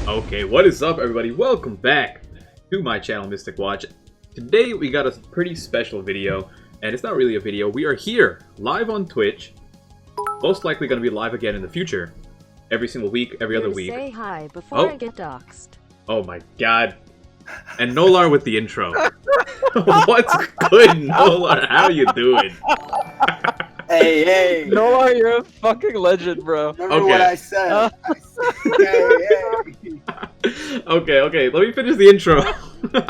Okay, what is up, everybody? Welcome back to my channel, Mystic Watch. Today we got a pretty special video, and it's not really a video. We are here live on Twitch. Most likely going to be live again in the future, every single week, every other week. Say hi before I get doxxed. Oh my god! And Nolar with the intro. What's good, Nolar? How you doing? Hey, Nolar, you're a fucking legend, bro. remember what I said? I said Okay. Let me finish the intro.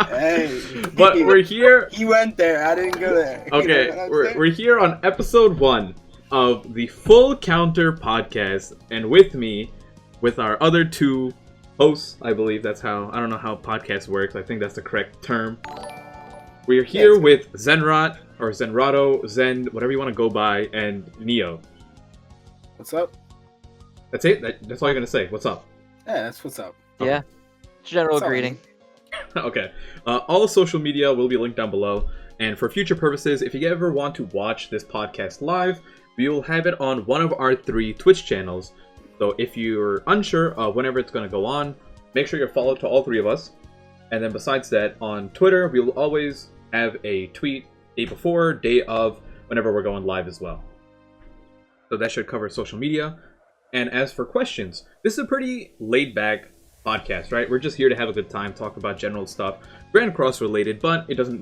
hey. But we're here. He went there. I didn't go there. Okay, You know what I'm saying? we're here on episode 1 of the Full Counter podcast, and with me, with our other two hosts, I believe that's how, I don't know how podcast works, I think that's the correct term. We are here with Zenrot, or Zenrotto, Zen, whatever you want to go by, and Neo. What's up? That's it? That's all you're going to say. What's up? Yeah, that's what's up. Yeah. General What's up, greeting. Okay. All social media will be linked down below. And for future purposes, if you ever want to watch this podcast live, we will have it on one of our 3 Twitch channels. So if you're unsure of whenever it's going to go on, make sure you're followed to all 3 of us. And then besides that, on Twitter, we will always have a tweet day before, day of, whenever we're going live as well. So that should cover social media. And as for questions, this is a pretty laid-back podcast, right? We're just here to have a good time, talk about general stuff, Grand Cross related, but it doesn't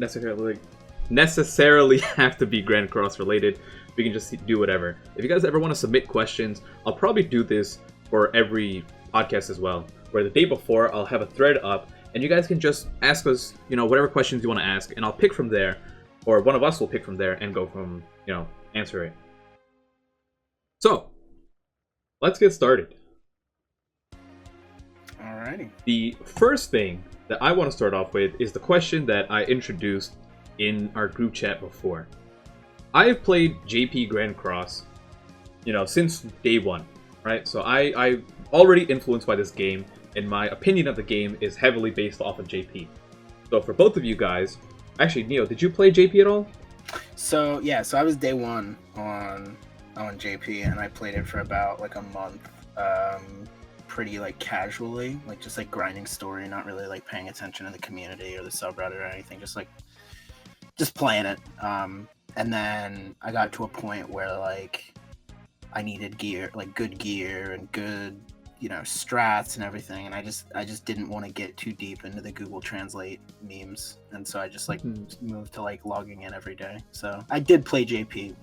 necessarily have to be Grand Cross related. We can just do whatever. If you guys ever want to submit questions, I'll probably do this for every podcast as well, where the day before I'll have a thread up, and you guys can just ask us, whatever questions you want to ask, and I'll pick from there, or one of us will pick from there and go from, answer it. So, let's get started. Alrighty. The first thing that I want to start off with is the question that I introduced in our group chat before. I have played JP Grand Cross, since day one, right? So I already influenced by this game, and my opinion of the game is heavily based off of JP. So for both of you guys, actually, Neo, did you play JP at all? So I was day one on JP, and I played it for about like a month. Pretty like casually, like just like grinding story, not really like paying attention to the community or the subreddit or anything, just playing it. And then I got to a point where like I needed gear, like good gear and good, strats and everything, and I just didn't want to get too deep into the Google Translate memes, and so I just like moved to like logging in every day. So I did play JP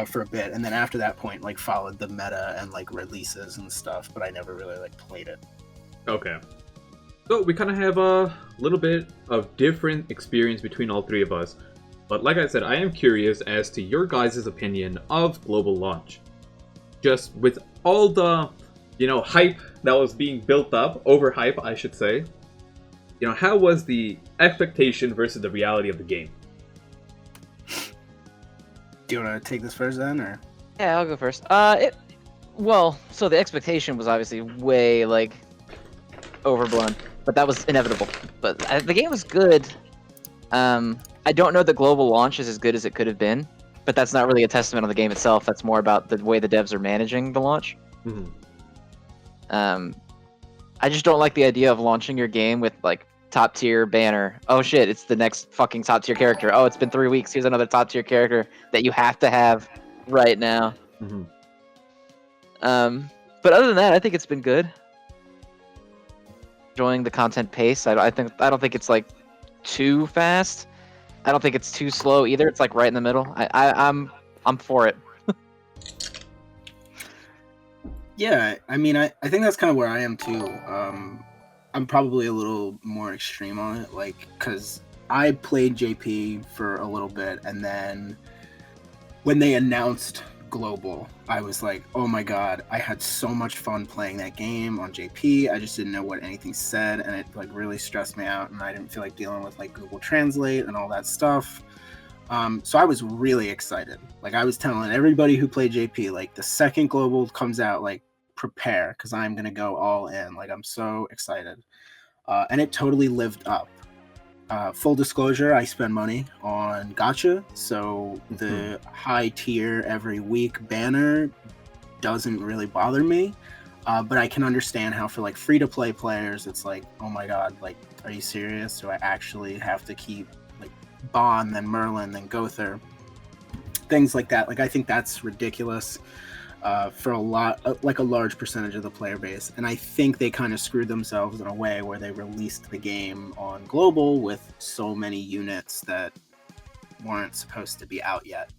for a bit, and then after that point like followed the meta and like releases and stuff, but I never really like played it. Okay. So we kind of have a little bit of different experience between all 3 of us. But like I said, I am curious as to your guys' opinion of global launch. Just with all the, hype that was being built up, overhype I should say. How was the expectation versus the reality of the game? Do you want to take this first then, or? Yeah, I'll go first. So the expectation was obviously way like overblown, but that was inevitable. But the game was good. I don't know that global launch is as good as it could have been, but that's not really a testament on the game itself. That's more about the way the devs are managing the launch. Mm-hmm. I just don't like the idea of launching your game with like top tier banner. Oh shit, it's the next fucking top tier character. Oh, it's been 3 weeks. Here's another top tier character that you have to have right now. Mm-hmm. But other than that, I think it's been good. Enjoying the content pace. I don't think it's like too fast. I don't think it's too slow either. It's like right in the middle. I'm for it. Yeah, I mean, I think that's kind of where I am too. I'm probably a little more extreme on it, like, because I played JP for a little bit, and then when they announced global, I was like, oh my god, I had so much fun playing that game on JP. I just didn't know what anything said, and it like really stressed me out, and I didn't feel like dealing with like Google Translate and all that stuff. So I was really excited. Like I was telling everybody who played JP, like the second global comes out, like prepare, because I'm gonna go all in. Like I'm so excited, and it totally lived up. Full disclosure, I spend money on Gacha, so the high tier every week banner doesn't really bother me. But I can understand how for like free-to-play players, it's like, oh my god, like, are you serious? Do I actually have to keep like Bon, then Merlin, then Gother? Things like that. Like, I think that's ridiculous for a large percentage of the player base. And I think they kind of screwed themselves in a way where they released the game on global with so many units that weren't supposed to be out yet.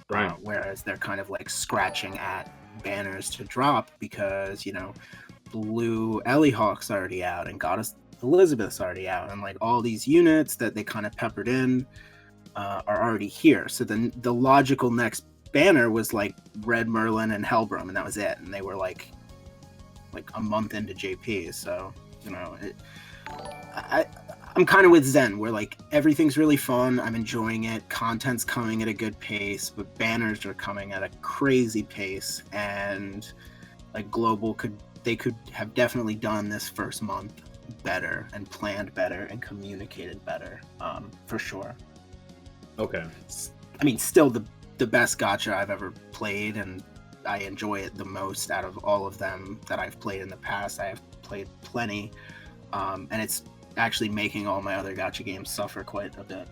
Right. Whereas they're kind of like scratching at banners to drop because, you know, Blue Ellihawk's already out and Goddess Elizabeth's already out, and like all these units that they kind of peppered in are already here. So then the logical next banner was like Red Merlin and Hellbrum, and that was it. And they were like a month into JP. So, you know, I'm kind of with Zen, where like everything's really fun. I'm enjoying it. Content's coming at a good pace, but banners are coming at a crazy pace. And like global could have definitely done this first month better and planned better and communicated better, for sure. Okay. I mean, still the best gacha I've ever played, and I enjoy it the most out of all of them that I've played in the past. I have played plenty, and it's actually making all my other gacha games suffer quite a bit.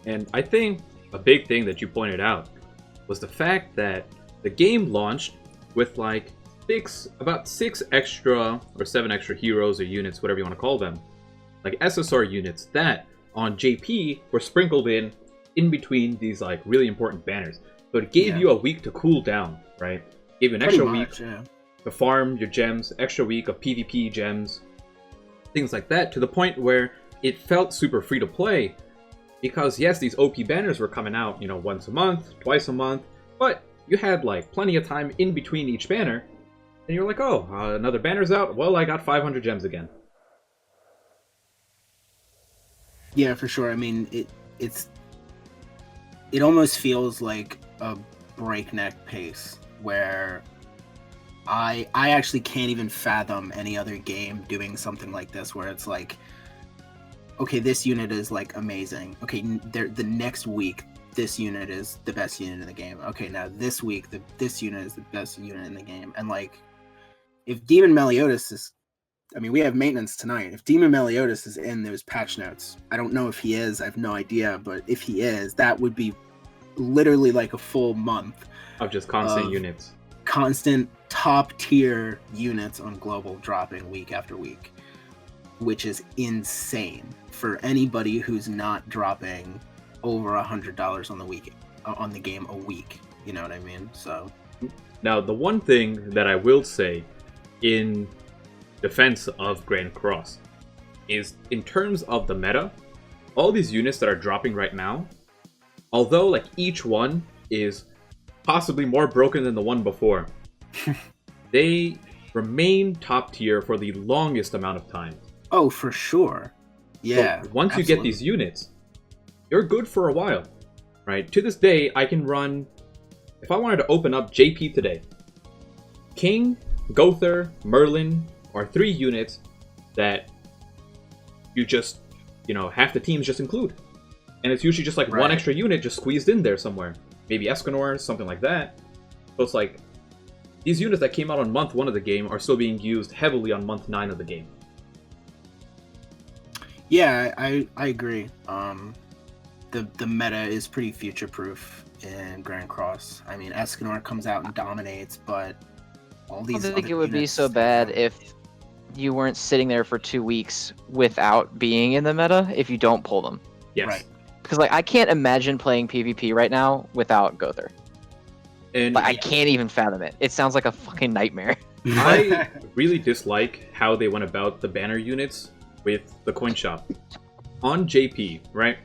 And I think a big thing that you pointed out was the fact that the game launched with like about 6 extra or 7 extra heroes or units, whatever you want to call them, like SSR units that on JP were sprinkled in between these like really important banners. So it gave you a week to cool down, right? Gave you an extra week to farm your gems, extra week of PvP gems, things like that, to the point where it felt super free to play. Because yes, these OP banners were coming out, you know, once a month, twice a month, but you had like plenty of time in between each banner, and you're like, oh, another banner's out, well, I got 500 gems again. Yeah, for sure. I mean, it almost feels like a breakneck pace where I actually can't even fathom any other game doing something like this, where it's like, okay, this unit is like amazing. Okay, the next week, this unit is the best unit in the game. Okay, now this week, this unit is the best unit in the game. And like, if Demon Meliodas is, I mean, we have maintenance tonight. If Demon Meliodas is in those patch notes, I don't know if he is, I have no idea, but if he is, that would be literally like a full month of just constant units. Constant top tier units on global dropping week after week, which is insane for anybody who's not dropping over $100 on the game a week. You know what I mean? So now the one thing that I will say in defense of Grand Cross is, in terms of the meta, all these units that are dropping right now, although like each one is possibly more broken than the one before, they remain top tier for the longest amount of time. Oh, for sure. Yeah. So once you get these units, you're good for a while, right? To this day, I can run, if I wanted to open up JP today, King, Gother, Merlin are 3 units that you just, you know, half the teams just include. And it's usually just like one extra unit just squeezed in there somewhere. Maybe Escanor, something like that. So it's like, these units that came out on month 1 of the game are still being used heavily on month 9 of the game. Yeah, I agree. The meta is pretty future-proof in Grand Cross. I mean, Escanor comes out and dominates, but all these I don't think it would be so bad if you weren't sitting there for 2 weeks without being in the meta if you don't pull them. Yes. Right. Because like I can't imagine playing PvP right now without Gother. And Like, I can't even fathom it. It sounds like a fucking nightmare. I really dislike how they went about the banner units with the coin shop. On JP, right?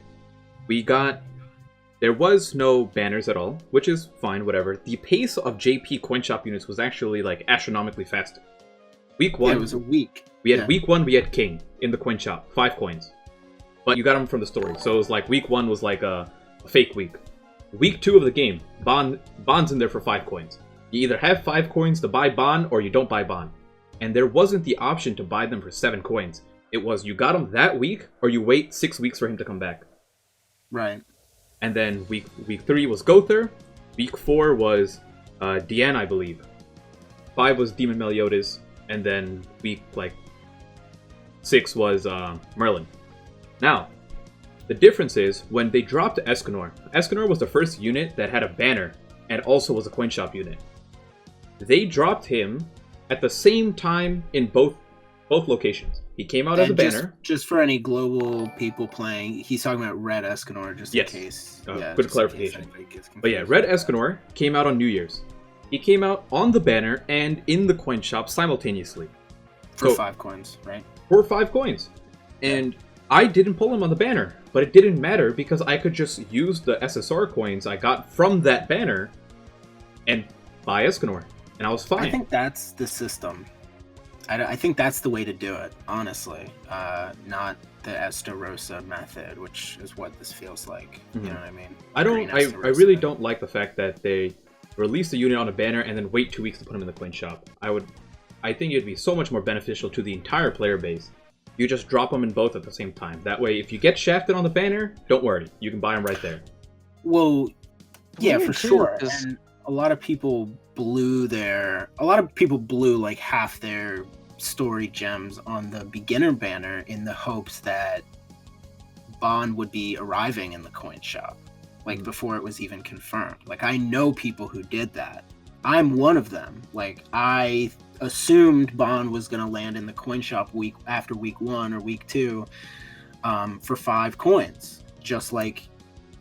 There was no banners at all, which is fine, whatever. The pace of JP coin shop units was actually like astronomically faster. Week 1, it was a week. Week 1, we had King in the coin shop, 5 coins. But you got him from the story, so it was like week 1 was like a fake week. Week 2 of the game, Bond's in there for 5 coins. You either have 5 coins to buy Bond, or you don't buy Bond. And there wasn't the option to buy them for 7 coins. It was, you got him that week, or you wait 6 weeks for him to come back. Right. And then week 3 was Gother. Week 4 was Diane, I believe. 5 was Demon Meliodas, and then week like 6 was Merlin. Now, the difference is when they dropped Escanor. Escanor was the first unit that had a banner and also was a coin shop unit. They dropped him at the same time in both locations. He came out as a banner. Just for any global people playing, he's talking about Red Escanor, just in case. Good clarification. But yeah, Red Escanor came out on New Year's. He came out on the banner and in the coin shop simultaneously. For 5 coins, right? For 5 coins. And I didn't pull him on the banner, but it didn't matter because I could just use the SSR coins I got from that banner and buy Escanor. And I was fine. I think that's the system. I think that's the way to do it, honestly. Not the Estarossa method, which is what this feels like. Mm-hmm. You know what I mean? I really don't like the fact that they release the unit on a banner and then wait 2 weeks to put them in the coin shop. I think it'd be so much more beneficial to the entire player base. You just drop them in both at the same time. That way, if you get shafted on the banner, don't worry. You can buy them right there. Well, yeah, for sure. And a lot of people blew like half their story gems on the beginner banner in the hopes that Bond would be arriving in the coin shop, like before it was even confirmed. Like, I know people who did that. I'm one of them. Like, I assumed Bond was going to land in the coin shop after week 1 or week 2 for 5 coins, just like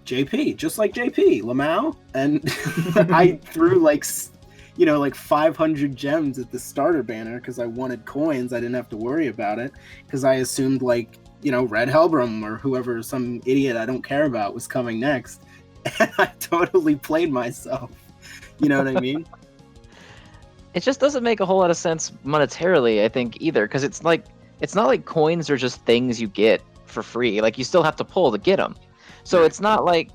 JP, Lamau. And I threw like 500 gems at the starter banner because I wanted coins. I didn't have to worry about it because I assumed Red Helbram or whoever, some idiot I don't care about, was coming next. And I totally played myself. You know what I mean? It just doesn't make a whole lot of sense monetarily, I think, either, because it's not like coins are just things you get for free. Like, you still have to pull to get them. So it's not like,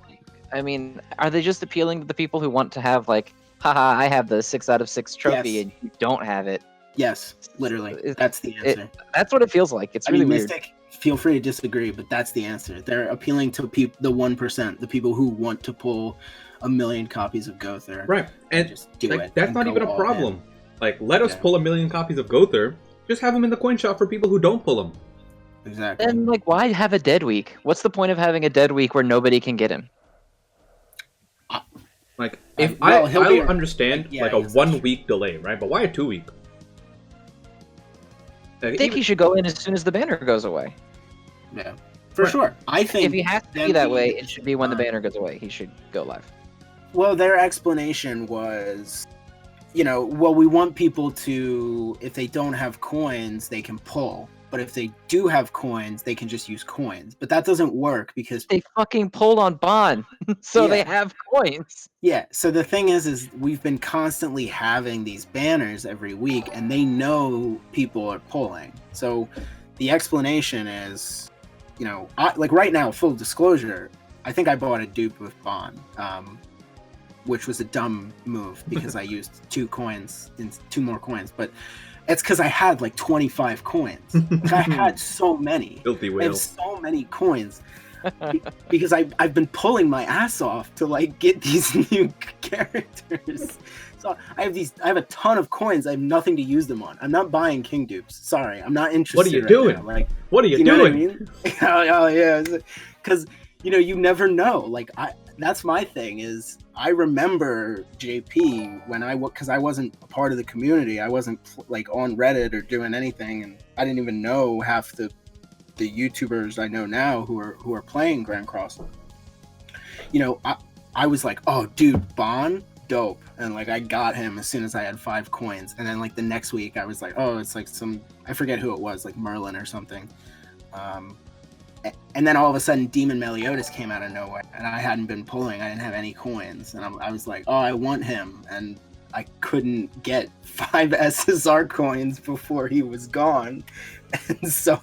I mean, are they just appealing to the people who want to have, like, haha, I have the 6 out of 6 trophy and you don't have it? Yes, literally. That's the answer. That's what it feels like. It's really weird. Mystic, feel free to disagree, but that's the answer. They're appealing to the 1%, the people who want to pull 1 million copies of Gother. Right. And just do it. That's not even a problem. Like, let us pull 1 million copies of Gother. Just have them in the coin shop for people who don't pull them. Exactly. And, like, why have a dead week? What's the point of having a dead week where nobody can get him? Like, I understand, like, a 1 week delay, right? But why a 2 week? I think he should go in as soon as the banner goes away. Yeah, for sure. I think if he has to be that way, it should be when the banner goes away. He should go live. Well, their explanation was, we want people to, if they don't have coins, they can pull. But if they do have coins, they can just use coins. But that doesn't work because they fucking pulled on Bond, so they have coins. Yeah. So the thing is we've been constantly having these banners every week, and they know people are pulling. So the explanation is, like right now, full disclosure, I think I bought a dupe with Bond, which was a dumb move because I used 2 more coins, but. It's because I had like 25 coins. I had so many. Filthy whale. I have so many coins because I've been pulling my ass off to like get these new characters. So I have a ton of coins. I have nothing to use them on. I'm not buying king dupes. Sorry, I'm not interested. What are you doing? Now. Like, what are you doing? What I mean? Oh yeah, because you never know. Like that's my thing is. I remember JP because I wasn't a part of the community. I wasn't like on Reddit or doing anything, and I didn't even know half the YouTubers I know now who are playing Grand Cross. I was like, oh, dude, Bond, dope, and like I got him as soon as I had 5 coins, and then like the next week I was like, oh, it's like I forget who it was, like Merlin or something. And then all of a sudden, Demon Meliodas came out of nowhere, and I hadn't been pulling. I didn't have any coins, and I was like, "Oh, I want him," and I couldn't get 5 SSR coins before he was gone, and so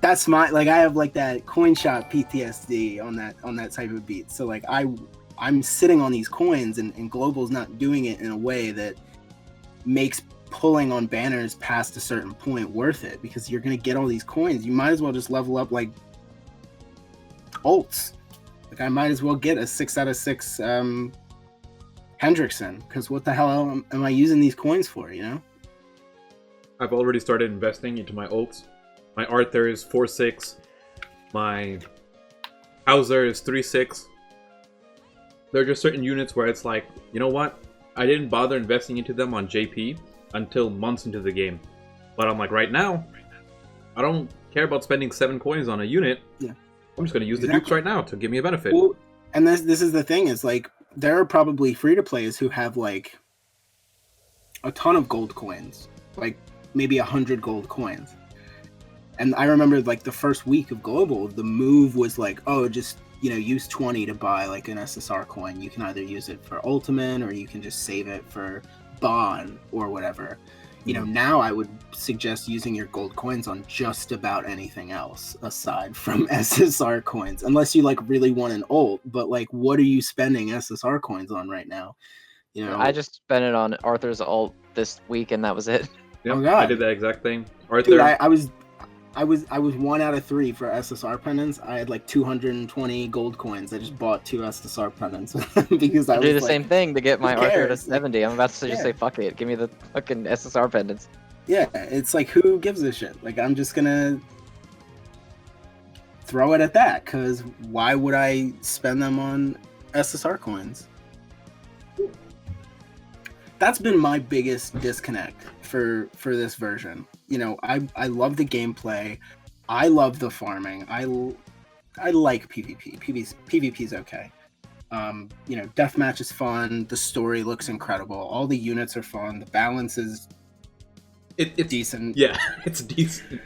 that's my I have like that coin shop PTSD on that type of beat. So like I'm sitting on these coins, and Global's not doing it in a way that makes pulling on banners past a certain point worth it, because you're gonna get all these coins. You might as well just level up like ults. Like I might as well get a 6 out of 6 Hendrickson, because what the hell am I using these coins for, you know? I've already started investing into my ults. My Arthur is 4-6. My Hauser is 3-6. There are just certain units where it's like, you know what? I didn't bother investing into them on JP until months into the game. But I'm like, right now, I don't care about spending 7 coins on a unit. Yeah. I'm just going to use the dupes right now to give me a benefit. Well, and this is the thing, is like, there are probably free-to-plays who have like a ton of gold coins. Like, maybe 100 gold coins. And I remember like the first week of Global, the move was like, oh, just, you know, use 20 to buy like an SSR coin. You can either use it for Ultimate or you can just save it for Bond or whatever. You know, now I would suggest using your gold coins on just about anything else aside from SSR coins, unless you like really want an ult. But like, what are you spending SSR coins on right now? You know, I just spent it on Arthur's ult this week, and that was it. Yep, Oh, God. I did that exact thing. Arthur, dude, I was 1 out of 3 for SSR pendants. I had like 220 gold coins. I just bought 2 SSR pendants because I do was the like, same thing to get my who Arthur to cares? 70. I'm about to just Yeah. say fuck it. Give me the fucking SSR pendants. yeah, it's like, who gives a shit? Like, I'm just gonna throw it at that, because why would I spend them on SSR coins? That's been my biggest disconnect for this version. You know, I love the gameplay. I love the farming. I like PvP. PvP's okay. You know, deathmatch is fun. The story looks incredible. All the units are fun. The balance is it's decent. Yeah, it's decent.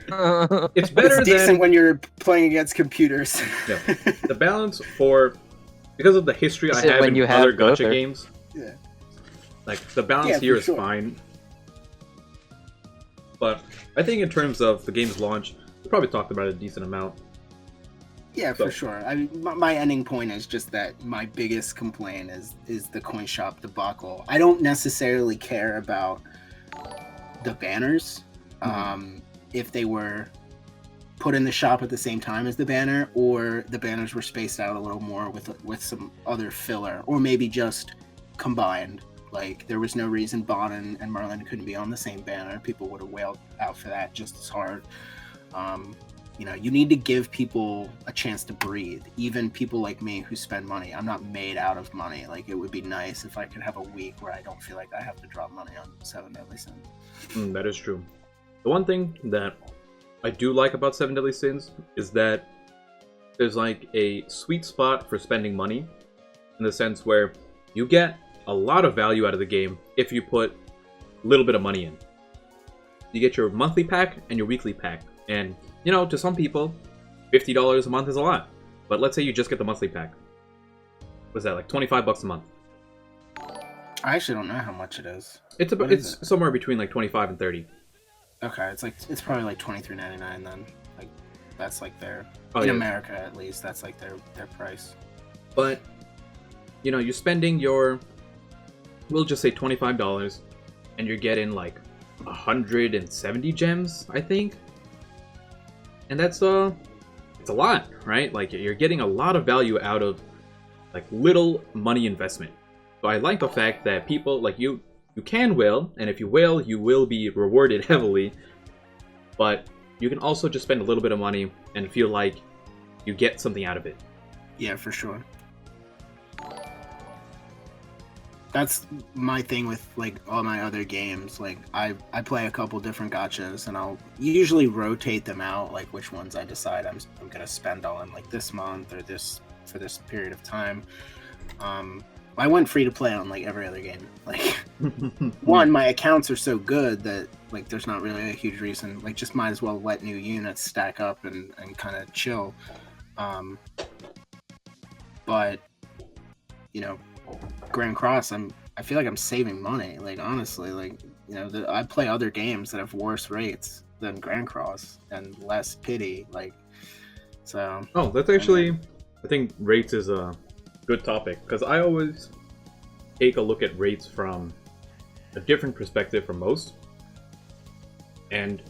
It's better It's decent than when you're playing against computers. yeah. The balance because of the history I Is it have when in you have other both, gacha or- games. Yeah. Like, the balance Yeah, here for is sure. fine. But I think in terms of the game's launch, we probably talked about it a decent amount. Yeah, So- for sure. I mean, my ending point is just that my biggest complaint is the coin shop debacle. I don't necessarily care about the banners. If they were put in the shop at the same time as the banner, or the banners were spaced out a little more with some other filler, or maybe just combined. Like, there was no reason Bon and Merlin couldn't be on the same banner. People would have wailed out for that just as hard. You know, you need to give people a chance to breathe. Even people like me who spend money. I'm not made out of money. Like, it would be nice if I could have a week where I don't feel like I have to drop money on 7 Deadly Sins. That is true. The one thing that I do like about 7 Deadly Sins is that there's like a sweet spot for spending money, in the sense where you get a lot of value out of the game if you put a little bit of money in. You get your monthly pack and your weekly pack, and you know, to some people, $50 a month is a lot. But let's say you just get the monthly pack. What's that, like $25 a month? I actually don't know how much it is. It's What is it's somewhere between like 25 and 30. Okay, it's probably like $23.99 then. Like, that's like their Oh, in yeah. America at least. That's like their price. But you know, you're spending we'll just say $25, and you're getting like 170 gems, I think. And that's it's a lot, right? Like, you're getting a lot of value out of like little money investment. So I like the fact that people like you can whale, and if you whale, you will be rewarded heavily. But you can also just spend a little bit of money and feel like you get something out of it. Yeah, for sure. That's my thing with like all my other games. Like, I play a couple different gachas, and I'll usually rotate them out, like which ones I decide I'm gonna spend on, like this month or this for this period of time. I went free to play on like every other game. Like, one, my accounts are so good that like there's not really a huge reason. Like, just might as well let new units stack up and kind of chill. But you know, Grand Cross, I feel like I'm saving money. Like, honestly, like, you know, I play other games that have worse rates than Grand Cross and less pity. Like, so. Oh, that's actually, I think rates is a good topic, because I always take a look at rates from a different perspective from most. And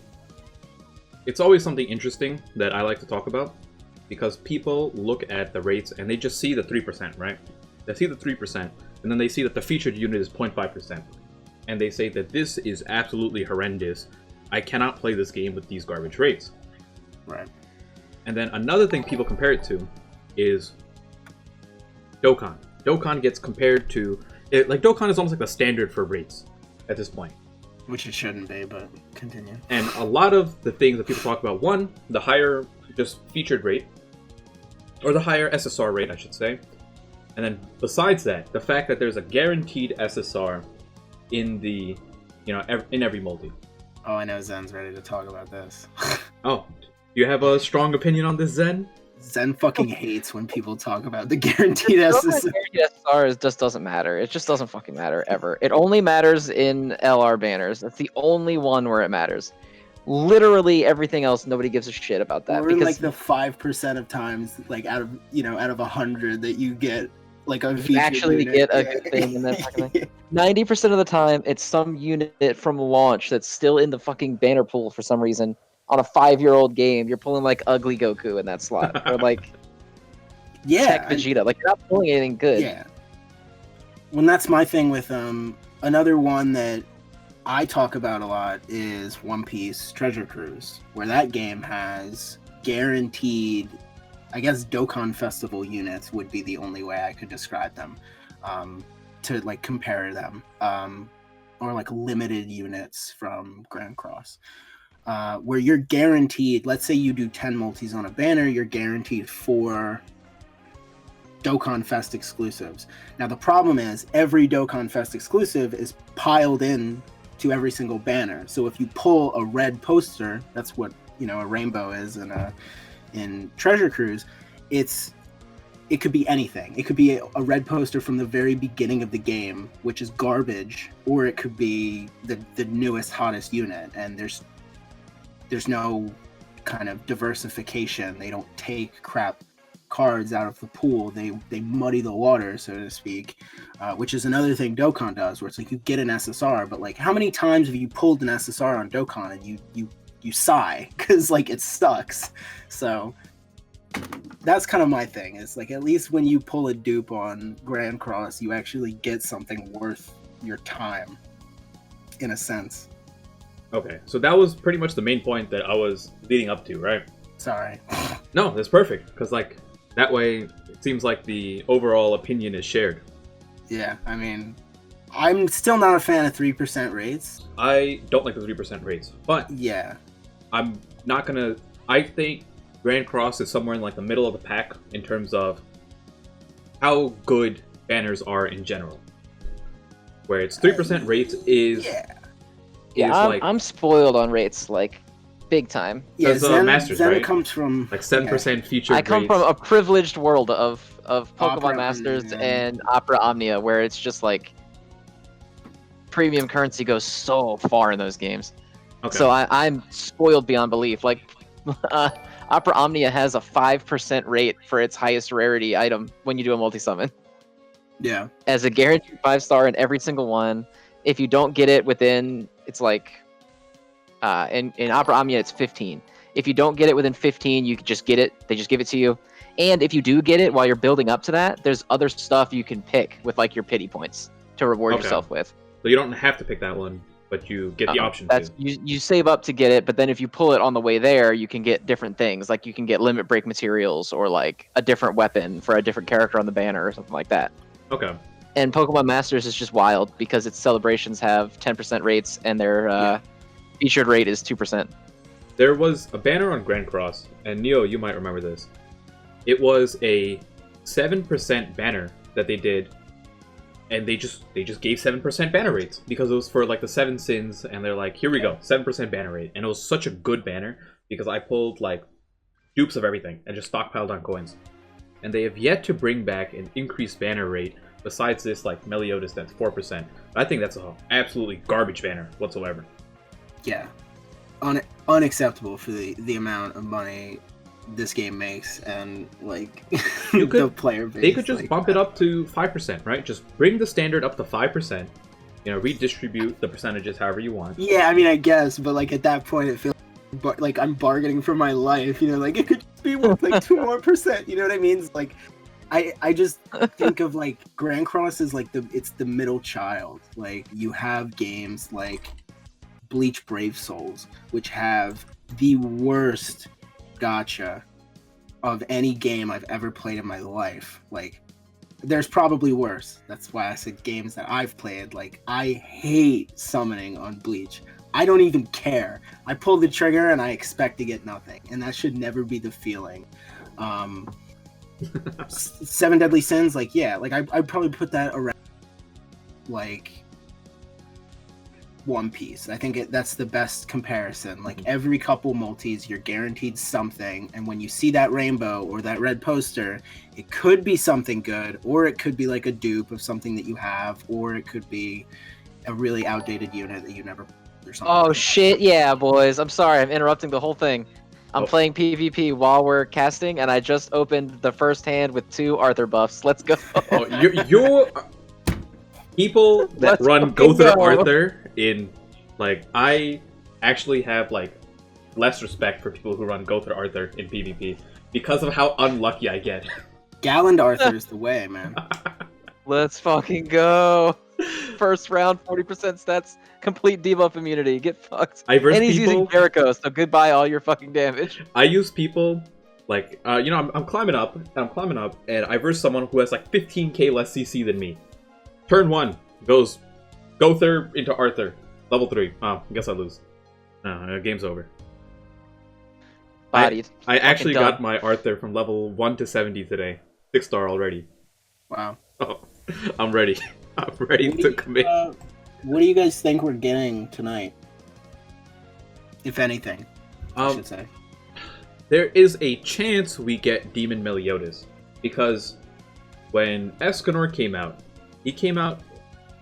it's always something interesting that I like to talk about, because people look at the rates and they just see the 3%, right? They see the 3%, and then they see that the featured unit is 0.5%. And they say that this is absolutely horrendous. I cannot play this game with these garbage rates. Right. And then another thing people compare it to is Dokkan. Dokkan gets compared to... Dokkan is almost like the standard for rates at this point. Which it shouldn't be, but continue. And a lot of the things that people talk about, one, the higher just featured rate, or the higher SSR rate, I should say. And then besides that, the fact that there's a guaranteed SSR in the, in every multi. Oh, I know Zen's ready to talk about this. Oh, you have a strong opinion on this, Zen? Zen fucking hates when people talk about the guaranteed SSR. SSR just doesn't matter. It just doesn't fucking matter ever. It only matters in LR banners. That's the only one where it matters. Literally everything else, nobody gives a shit about that. Or because like the 5% of times, like out of 100 that you get like a you actually unit. get a good thing, and then 90% of the time it's some unit from launch that's still in the fucking banner pool for some reason. On a 5-year-old game, you're pulling like ugly Goku in that slot, or like Tech Vegeta. Like, you're not pulling anything good. Yeah. Well, that's my thing with another one that I talk about a lot is One Piece Treasure Cruise, where that game has guaranteed, I guess Dokkan Festival units would be the only way I could describe them, to like compare them, or like limited units from Grand Cross. Where you're guaranteed, let's say you do 10 multis on a banner, you're guaranteed 4 Dokkan Fest exclusives. Now the problem is every Dokkan Fest exclusive is piled in to every single banner. So if you pull a red poster, that's what a rainbow is in Treasure Cruise, it could be anything. It could be a red poster from the very beginning of the game, which is garbage, or it could be the newest, hottest unit, and there's no kind of diversification. They don't take crap cards out of the pool. They muddy the water, so to speak, which is another thing Dokkan does, where it's like you get an SSR, but like how many times have you pulled an SSR on Dokkan and you sigh because like it sucks? So that's kind of my thing. It's like at least when you pull a dupe on Grand Cross, you actually get something worth your time, in a sense. Okay, so that was pretty much the main point that I was leading up to, right? Sorry. No, that's perfect, because like that way it seems like the overall opinion is shared. Yeah, I mean, I'm still not a fan of 3% rates. I don't like the 3% rates, but yeah, I'm not gonna. I think Grand Cross is somewhere in like the middle of the pack in terms of how good banners are in general. Where it's 3% rates is. Yeah, I'm spoiled on rates, like, big time. Yeah, Zen, Masters, Zen right? comes from like 7% featured. I come rates. from a privileged world of Pokemon Opera Masters and Opera Omnia, where it's just like premium currency goes so far in those games. Okay. So I'm spoiled beyond belief. Like, Opera Omnia has a 5% rate for its highest rarity item when you do a multi-summon. Yeah. As a guaranteed 5-star in every single one. If you don't get it within, it's like, in Opera Omnia, it's 15. If you don't get it within 15, you can just get it. They just give it to you. And if you do get it while you're building up to that, there's other stuff you can pick with like your pity points to reward yourself with. So you don't have to pick that one, but you get the option to. You save up to get it, but then if you pull it on the way there, you can get different things. Like you can get limit break materials or like a different weapon for a different character on the banner or something like that. Okay. And Pokemon Masters is just wild because its celebrations have 10% rates and their featured rate is 2%. There was a banner on Grand Cross, and Neo, you might remember this. It was a 7% banner that they did, and they just gave 7% banner rates because it was for like the 7 sins, and they're like, here we go, 7% banner rate. And it was such a good banner because I pulled like dupes of everything and just stockpiled on coins. And they have yet to bring back an increased banner rate besides this like Meliodas that's 4%. I think that's an absolutely garbage banner whatsoever. Yeah. Unacceptable for the amount of money this game makes and like the player base. They could just bump it up to 5%, right? Just bring the standard up to 5%. Redistribute the percentages however you want. Yeah, I mean, I guess, but like at that point, it feels like I'm bargaining for my life. Like it could be worth like 2 more %. You know what I mean? It's like I just think of like Grand Cross is like it's the middle child. Like you have games like Bleach Brave Souls, which have the worst gacha of any game I've ever played in my life. Like there's probably worse. That's why I said games that I've played. Like I hate summoning on Bleach. I don't even care. I pull the trigger and I expect to get nothing, and that should never be the feeling. Seven Deadly Sins, like yeah, like I'd probably put that around like One Piece. I think that's the best comparison. Like every couple multis, you're guaranteed something, and when you see that rainbow or that red poster, it could be something good, or it could be like a dupe of something that you have, or it could be a really outdated unit that you never or something. Oh shit, yeah, boys. I'm sorry, I'm interrupting the whole thing. I'm playing PvP while we're casting, and I just opened the first hand with 2 Arthur buffs. Let's go. Oh, you're people that Let's run fucking Gotha go. Arthur in, like, I actually have, like, less respect for people who run Gotha Arthur in PvP because of how unlucky I get. Galland Arthur is the way, man. Let's fucking go. First round, 40% stats, complete debuff immunity. Get fucked. I verse And he's people. using Jericho, so goodbye all your fucking damage. I use people like, I'm climbing up, and I verse someone who has like 15k less CC than me. Turn 1 goes Gother into Arthur, level 3. Oh, I guess I lose. Game's over. Bodied. I actually done. got my Arthur from level 1 to 70 today. 6-star already. Wow. Oh, I'm ready. I'm ready to commit. What do you guys think we're getting tonight? If anything, I should say. There is a chance we get Demon Meliodas, because when Escanor came out, he came out,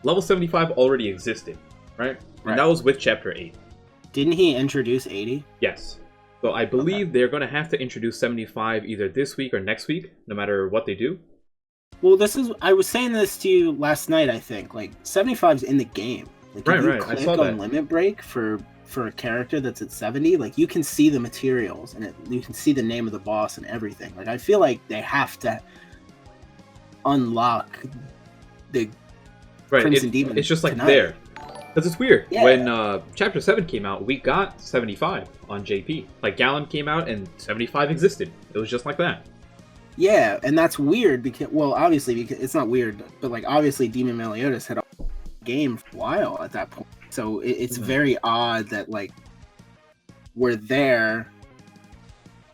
level 75 already existed, right? And that was with Chapter 8. Didn't he introduce 80? Yes. So I believe they're going to have to introduce 75 either this week or next week, no matter what they do. Well, I was saying this to you last night, I think. Like, 75's in the game. Like, if you click I saw on that. Limit Break for a character that's at 70, like, you can see the materials, and you can see the name of the boss and everything. Like, I feel like they have to unlock the Crimson Demon. It's just like tonight. there. Because it's weird. Yeah. When Chapter 7 came out, we got 75 on JP. Like, Gallon came out and 75 existed. It was just like that. Yeah, and that's weird because, well, obviously, because it's not weird, but like obviously, Demon Meliodas had a game for a while at that point, so it's very odd that like we're there.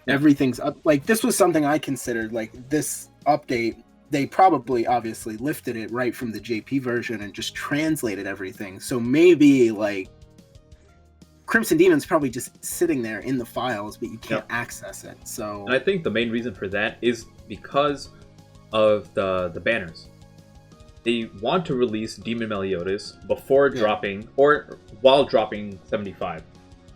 Everything's up. Like this was something I considered like this update. They probably obviously lifted it right from the JP version and just translated everything. So maybe like Crimson Demon's probably just sitting there in the files, but you can't access it. So And I think the main reason for that is because of the banners. They want to release Demon Meliodas before dropping, or while dropping 75.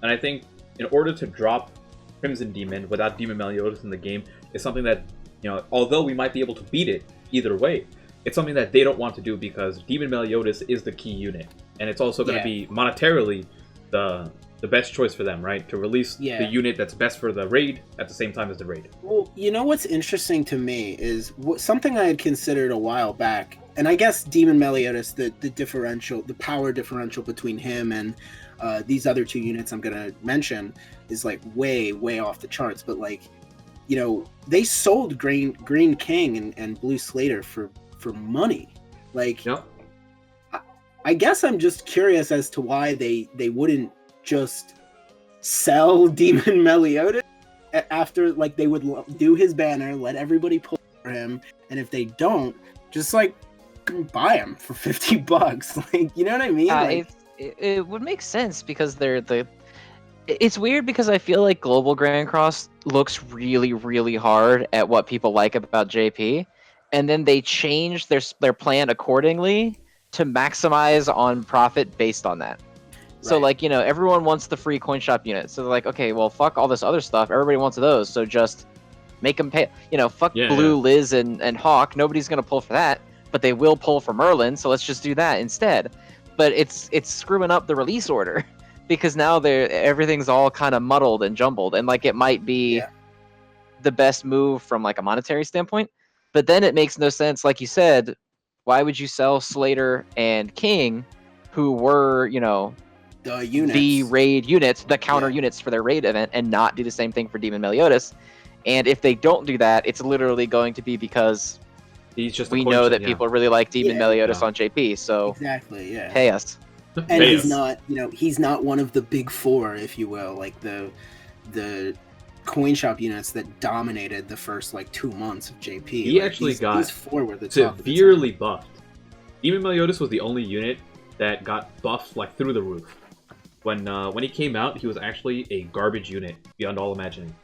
And I think in order to drop Crimson Demon without Demon Meliodas in the game is something that, although we might be able to beat it either way, it's something that they don't want to do because Demon Meliodas is the key unit. And it's also going to be monetarily the best choice for them, right? To release the unit that's best for the raid at the same time as the raid. Well, you know what's interesting to me is something I had considered a while back, and I guess Demon Meliodas, the power differential between him and these other 2 units I'm gonna mention is like way, way off the charts. But like, they sold Green King and Blue Slater for money. Like, I guess I'm just curious as to why they wouldn't just sell Demon Meliodas after, like, they would do his banner, let everybody pull for him, and if they don't, just like buy him for $50. Like, you know what I mean? Like, it would make sense because it's weird because I feel like Global Grand Cross looks really, really hard at what people like about JP, and then they change their plan accordingly to maximize on profit based on that. So, like, everyone wants the free coin shop unit. So they're like, okay, well, fuck all this other stuff. Everybody wants those. So just make them pay. Fuck Blue, Liz, and Hawk. Nobody's going to pull for that. But they will pull for Merlin. So let's just do that instead. But it's screwing up the release order. Because now everything's all kind of muddled and jumbled. And, like, it might be the best move from, like, a monetary standpoint. But then it makes no sense, like you said. Why would you sell Slater and King, who were, The units. the raid units, the counter Yeah. units for their raid event, and not do the same thing for Demon Meliodas? And if they don't do that, it's literally going to be because He's just we know that people really like Demon Yeah. Meliodas Yeah. on JP, so Exactly, yeah. pay us. And he's not, he's not one of the big four, if you will, like the coin shop units that dominated the first like 2 months of JP. He actually these, got these four were the top of the severely buffed. Demon Meliodas was the only unit that got buffed like through the roof. When he came out, he was actually a garbage unit beyond all imagining.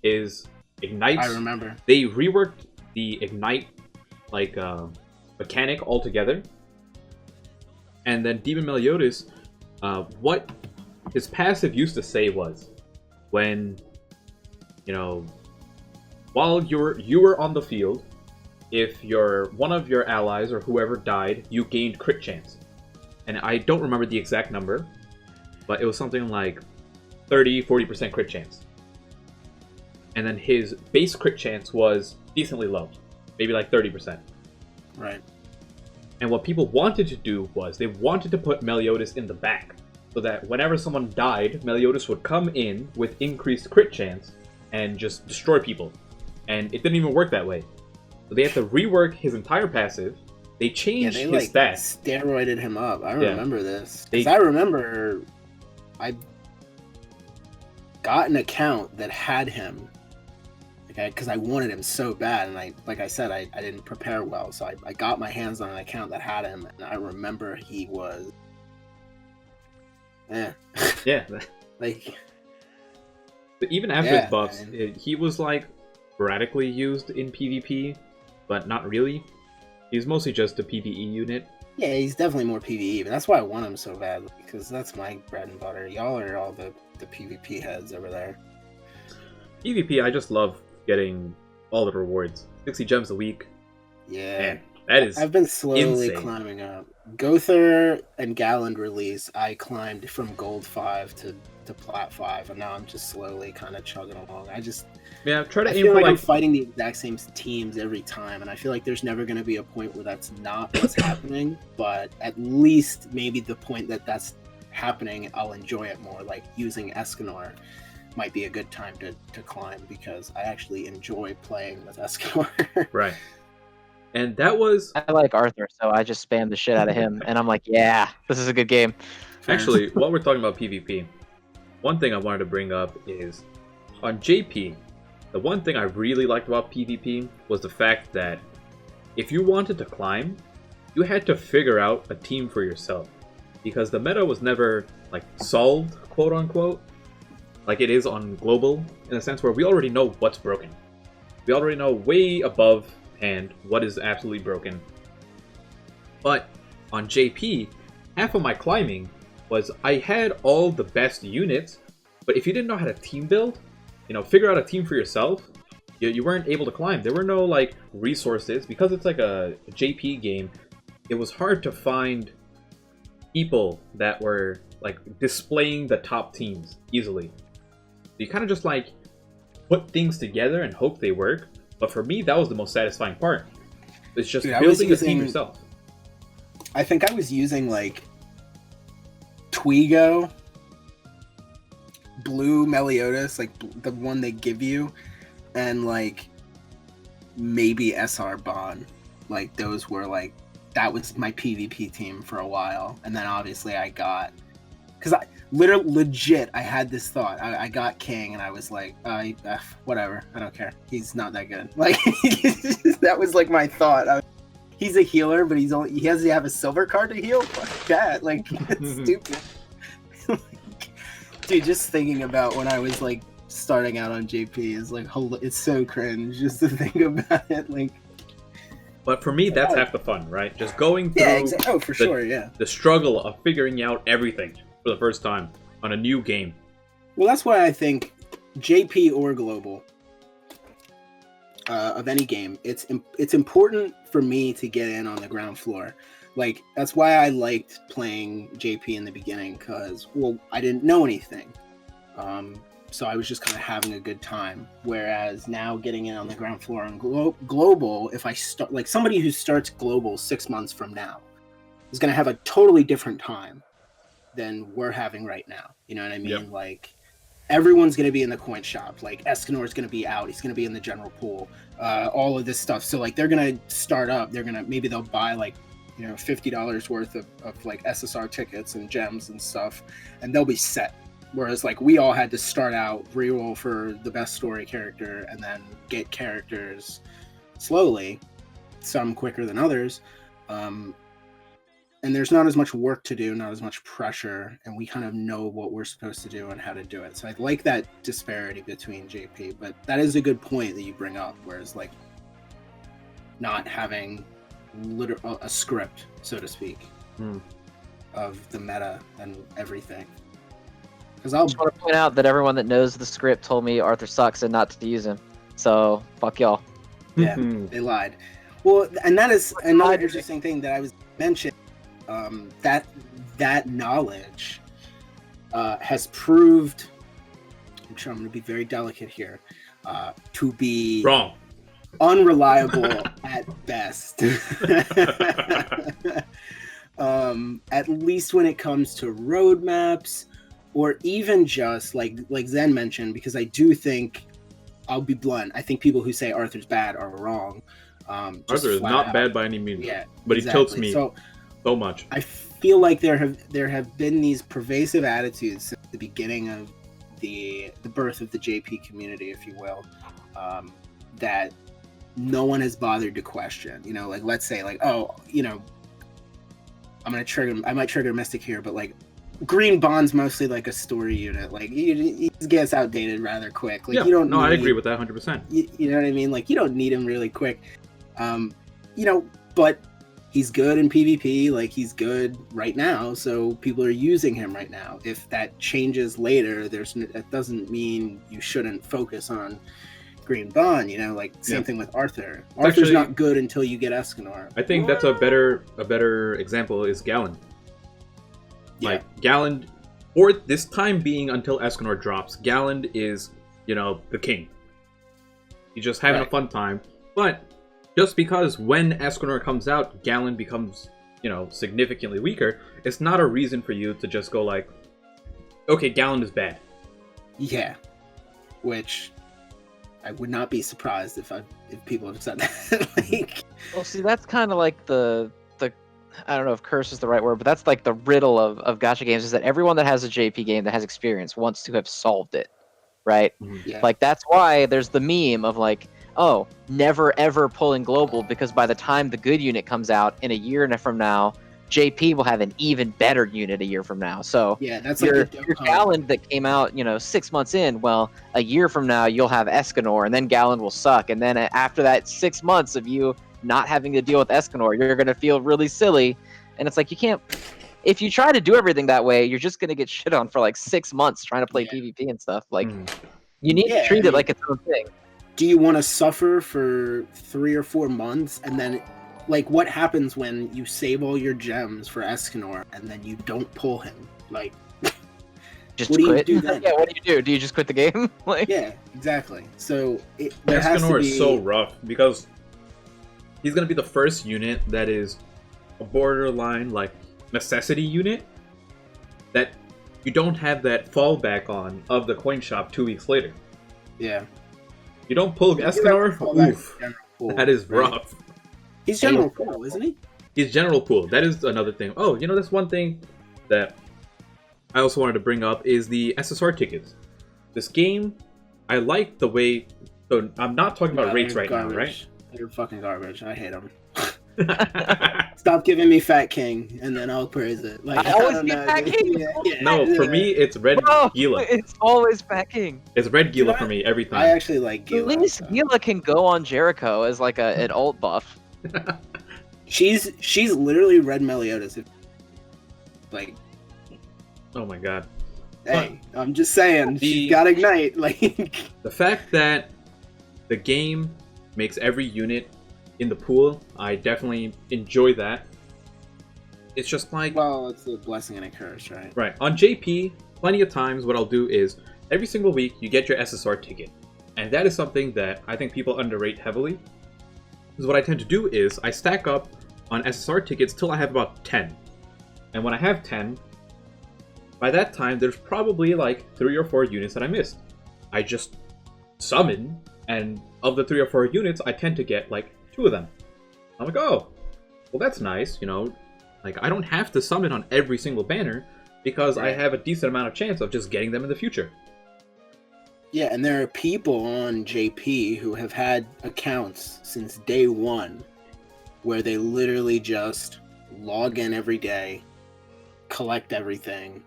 His ignites, I remember. They reworked the ignite mechanic altogether. And then Demon Meliodas, what his passive used to say was, when while you were on the field, if one of your allies or whoever died, you gained crit chance. And I don't remember the exact number, but it was something like 30-40% crit chance. And then his base crit chance was decently low, maybe like 30%. Right. And what people wanted to do was they wanted to put Meliodas in the back, so that whenever someone died, Meliodas would come in with increased crit chance and just destroy people. And it didn't even work that way. So they had to rework his entire passive. They changed his stats. Steroided him up. I remember this. They- Because I remember I got an account that had him. Because I wanted him so bad, and I didn't prepare well, so I got my hands on an account that had him, and I remember he was, Yeah. like, But even after his buffs, man. he was like sporadically used in PvP, but not really. He was mostly just a PvE unit. yeah, he's definitely more PvE, but that's why I want him so bad, because that's my bread and butter. Y'all are all the PvP heads over there. PvP, I just love getting all the rewards. 60 gems a week. Yeah. Man, that is I've been slowly insane. climbing up. Gother and Galland release, I climbed from gold 5 to plat 5, and now I'm just slowly kind of chugging along. Try to I aim feel for like I'm like fighting the exact same teams every time, and I feel like there's never going to be a point where that's not what's happening, but at least maybe the point that that's happening, I'll enjoy it more. Like using Escanor might be a good time to climb, because I actually enjoy playing with Escanor. right. And that was I like Arthur, so I just spam the shit out of him, and I'm like, yeah, this is a good game. actually, while we're talking about PvP, one thing I wanted to bring up is on JP, the one thing I really liked about PvP was the fact that if you wanted to climb, you had to figure out a team for yourself, because the meta was never like solved, quote unquote, like it is on global, in a sense where we already know what's broken. We already know way above and what is absolutely broken. But on JP, half of my climbing was I had all the best units, but if you didn't know how to team build, figure out a team for yourself, you weren't able to climb. There were no like resources, because it's like a JP game. It was hard to find people that were like displaying the top teams easily. You kind of just like put things together and hope they work. But for me, that was the most satisfying part. It's just building a team yourself. I think I was using like Twigo, Blue Meliodas, like the one they give you, and like maybe SR Bond. Like those were like, that was my PvP team for a while. And then obviously I got, because I literally legit, I had this thought. I got King, and I was like, whatever, I don't care. He's not that good. Like that was like my thought. He's a healer, but he has to have a silver card to heal. Fuck that. Like it's stupid. Dude, just thinking about when I was like starting out on JP is like, it's so cringe just to think about it. Like, but for me, that's half the fun, right? Just going through the struggle of figuring out everything for the first time on a new game. Well, that's why I think JP or global of any game, it's important for me to get in on the ground floor. Like, that's why I liked playing JP in the beginning, because, well, I didn't know anything. So I was just kind of having a good time. Whereas now getting in on the ground floor on global, if I start like somebody who starts global 6 months from now is going to have a totally different time than we're having right now. You know what I mean? Yep. Like everyone's going to be in the coin shop. Like Escanor's going to be out. He's going to be in the general pool. All of this stuff. So like they're going to start up. Maybe they'll buy like, you know, $50 worth of like SSR tickets and gems and stuff, and they'll be set. Whereas like we all had to start out, reroll for the best story character, and then get characters slowly, some quicker than others. And there's not as much work to do, not as much pressure, and we kind of know what we're supposed to do and how to do it. So I like that disparity between JP, but that is a good point that you bring up, whereas like not having a script, so to speak, of the meta and everything. Because I just want to point out that everyone that knows the script told me Arthur sucks and not to use him. So fuck y'all. Yeah, they lied. Well, and that is another interesting thing that I was mentioning. That knowledge has proved, I'm sure I'm going to be very delicate here, to be wrong, unreliable at best. At least when it comes to roadmaps, or even just like Zen mentioned, because I do think, I'll be blunt, I think people who say Arthur's bad are wrong. Arthur is not bad by any means. Yeah, but exactly. He tilts me so much. I feel like there have been these pervasive attitudes since the beginning of the birth of the JP community, if you will, that no one has bothered to question. You know, like let's say like, oh, you know, I might trigger Mystic here, but like Green Bond's mostly like a story unit. Like he gets outdated rather quick. Like you don't. No, I agree with that 100%. You know what I mean? Like you don't need him really quick. You know, but he's good in PvP. Like he's good right now, so people are using him right now. If that changes later, that doesn't mean you shouldn't focus on Green Bond. You know, like same thing with Arthur. Arthur's actually not good until you get Escanor. I think that's a better example is Galen. Like Galen, or this time being until Escanor drops, Galen is, you know, the king. He's just having a fun time. But just because when Escanor comes out, Galen becomes, you know, significantly weaker, it's not a reason for you to just go like, okay, Galen is bad. Yeah. Which I would not be surprised if people have said that. Like, well, see, that's kind of like the I don't know if curse is the right word, but that's like the riddle of gacha games, is that everyone that has a JP game that has experience wants to have solved it, right? Yeah. Like that's why there's the meme of like, oh, never ever pulling global, because by the time the good unit comes out in a year from now, JP will have an even better unit a year from now. So yeah, that's your like your Galen that came out, you know, 6 months in, well, a year from now you'll have Escanor, and then Galen will suck, and then after that 6 months of you not having to deal with Escanor, you're going to feel really silly. And it's like, you can't, if you try to do everything that way, you're just going to get shit on for like 6 months trying to play PvP and stuff. Like, you need to treat it like its own thing. Do you want to suffer for 3 or 4 months, and then, like, what happens when you save all your gems for Escanor and then you don't pull him? Like, just what quit? do you do then? Yeah, what do you do? Do you just quit the game? Like, yeah, exactly. So there has to Escanor be... is so rough because he's going to be the first unit that is a borderline, like, necessity unit that you don't have that fallback on of the coin shop 2 weeks later. Yeah. You don't pull Escanor? Oof. That is rough. He's general pool, isn't he? He's general pool. That is another thing. Oh, you know, that's one thing that I also wanted to bring up is the SSR tickets. This game, I like the way... So I'm not talking about rates right now, right? They're fucking garbage. I hate them. Stop giving me Fat King, and then I'll praise it. Like, I always be Fat King. No, for me, it's Red Gila. It's always Fat King. It's Red Gila for me every time. I actually like Gila. At least Gila can go on Jericho as like an alt buff. She's literally Red Meliodas. Like, oh my god. Hey, I'm just saying, she's got Ignite. Like, the fact that the game makes every unit in the pool, I definitely enjoy that. It's just like... well, it's a blessing and a curse, right? Right. On JP, plenty of times what I'll do is, every single week you get your SSR ticket. And that is something that I think people underrate heavily. Because what I tend to do is I stack up on SSR tickets till I have about 10. And when I have 10, by that time there's probably like 3 or 4 units that I missed. I just summon, and of the 3 or 4 units, I tend to get like 2 of them. I'm like, oh, well that's nice, you know. Like, I don't have to summon on every single banner because I have a decent amount of chance of just getting them in the future. Yeah, and there are people on JP who have had accounts since day one where they literally just log in every day, collect everything,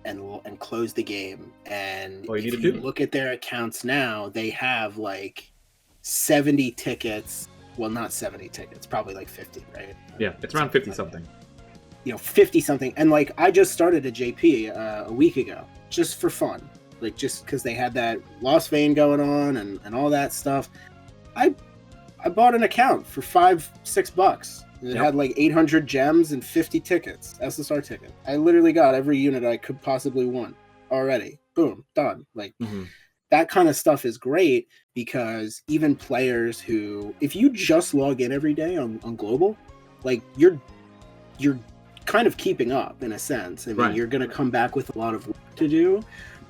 and close the game. And if you look at their accounts now, they have like 70 tickets. Well, not 70 tickets, probably like 50, right? Yeah, it's around 50 something. You know, 50 something. And like, I just started a JP a week ago, just for fun. Like, just because they had that Lost Vein going on and all that stuff. I bought an account for $5-6. It had like 800 gems and 50 tickets, SSR tickets. I literally got every unit I could possibly want already. Boom, done. Like, that kind of stuff is great because even players who, if you just log in every day on global, like you're kind of keeping up in a sense. I mean, you're going to come back with a lot of work to do,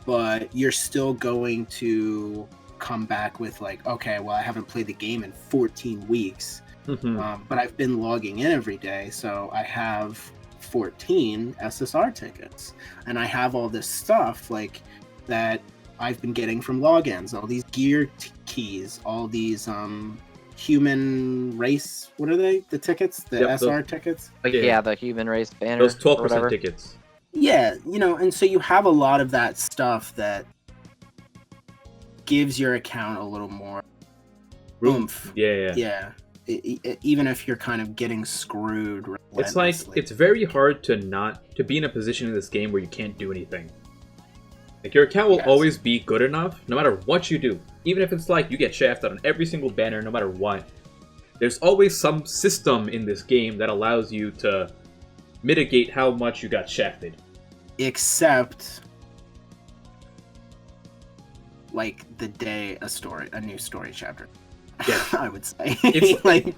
but you're still going to come back with like, okay, well, I haven't played the game in 14 weeks, but I've been logging in every day, so I have 14 SSR tickets, and I have all this stuff like that I've been getting from logins, all these gear keys, all these human race, what are they? The tickets? The SR tickets? Like, yeah, the human race banner. Those 12% tickets. Yeah, you know, and so you have a lot of that stuff that gives your account a little more oomph. Yeah. Even if you're kind of getting screwed. It's like, it's very hard to be in a position in this game where you can't do anything. Like, your account will always be good enough, no matter what you do. Even if it's like you get shafted on every single banner, no matter what. There's always some system in this game that allows you to mitigate how much you got shafted. Except, like, the day a new story chapter. Yeah, I would say. It's like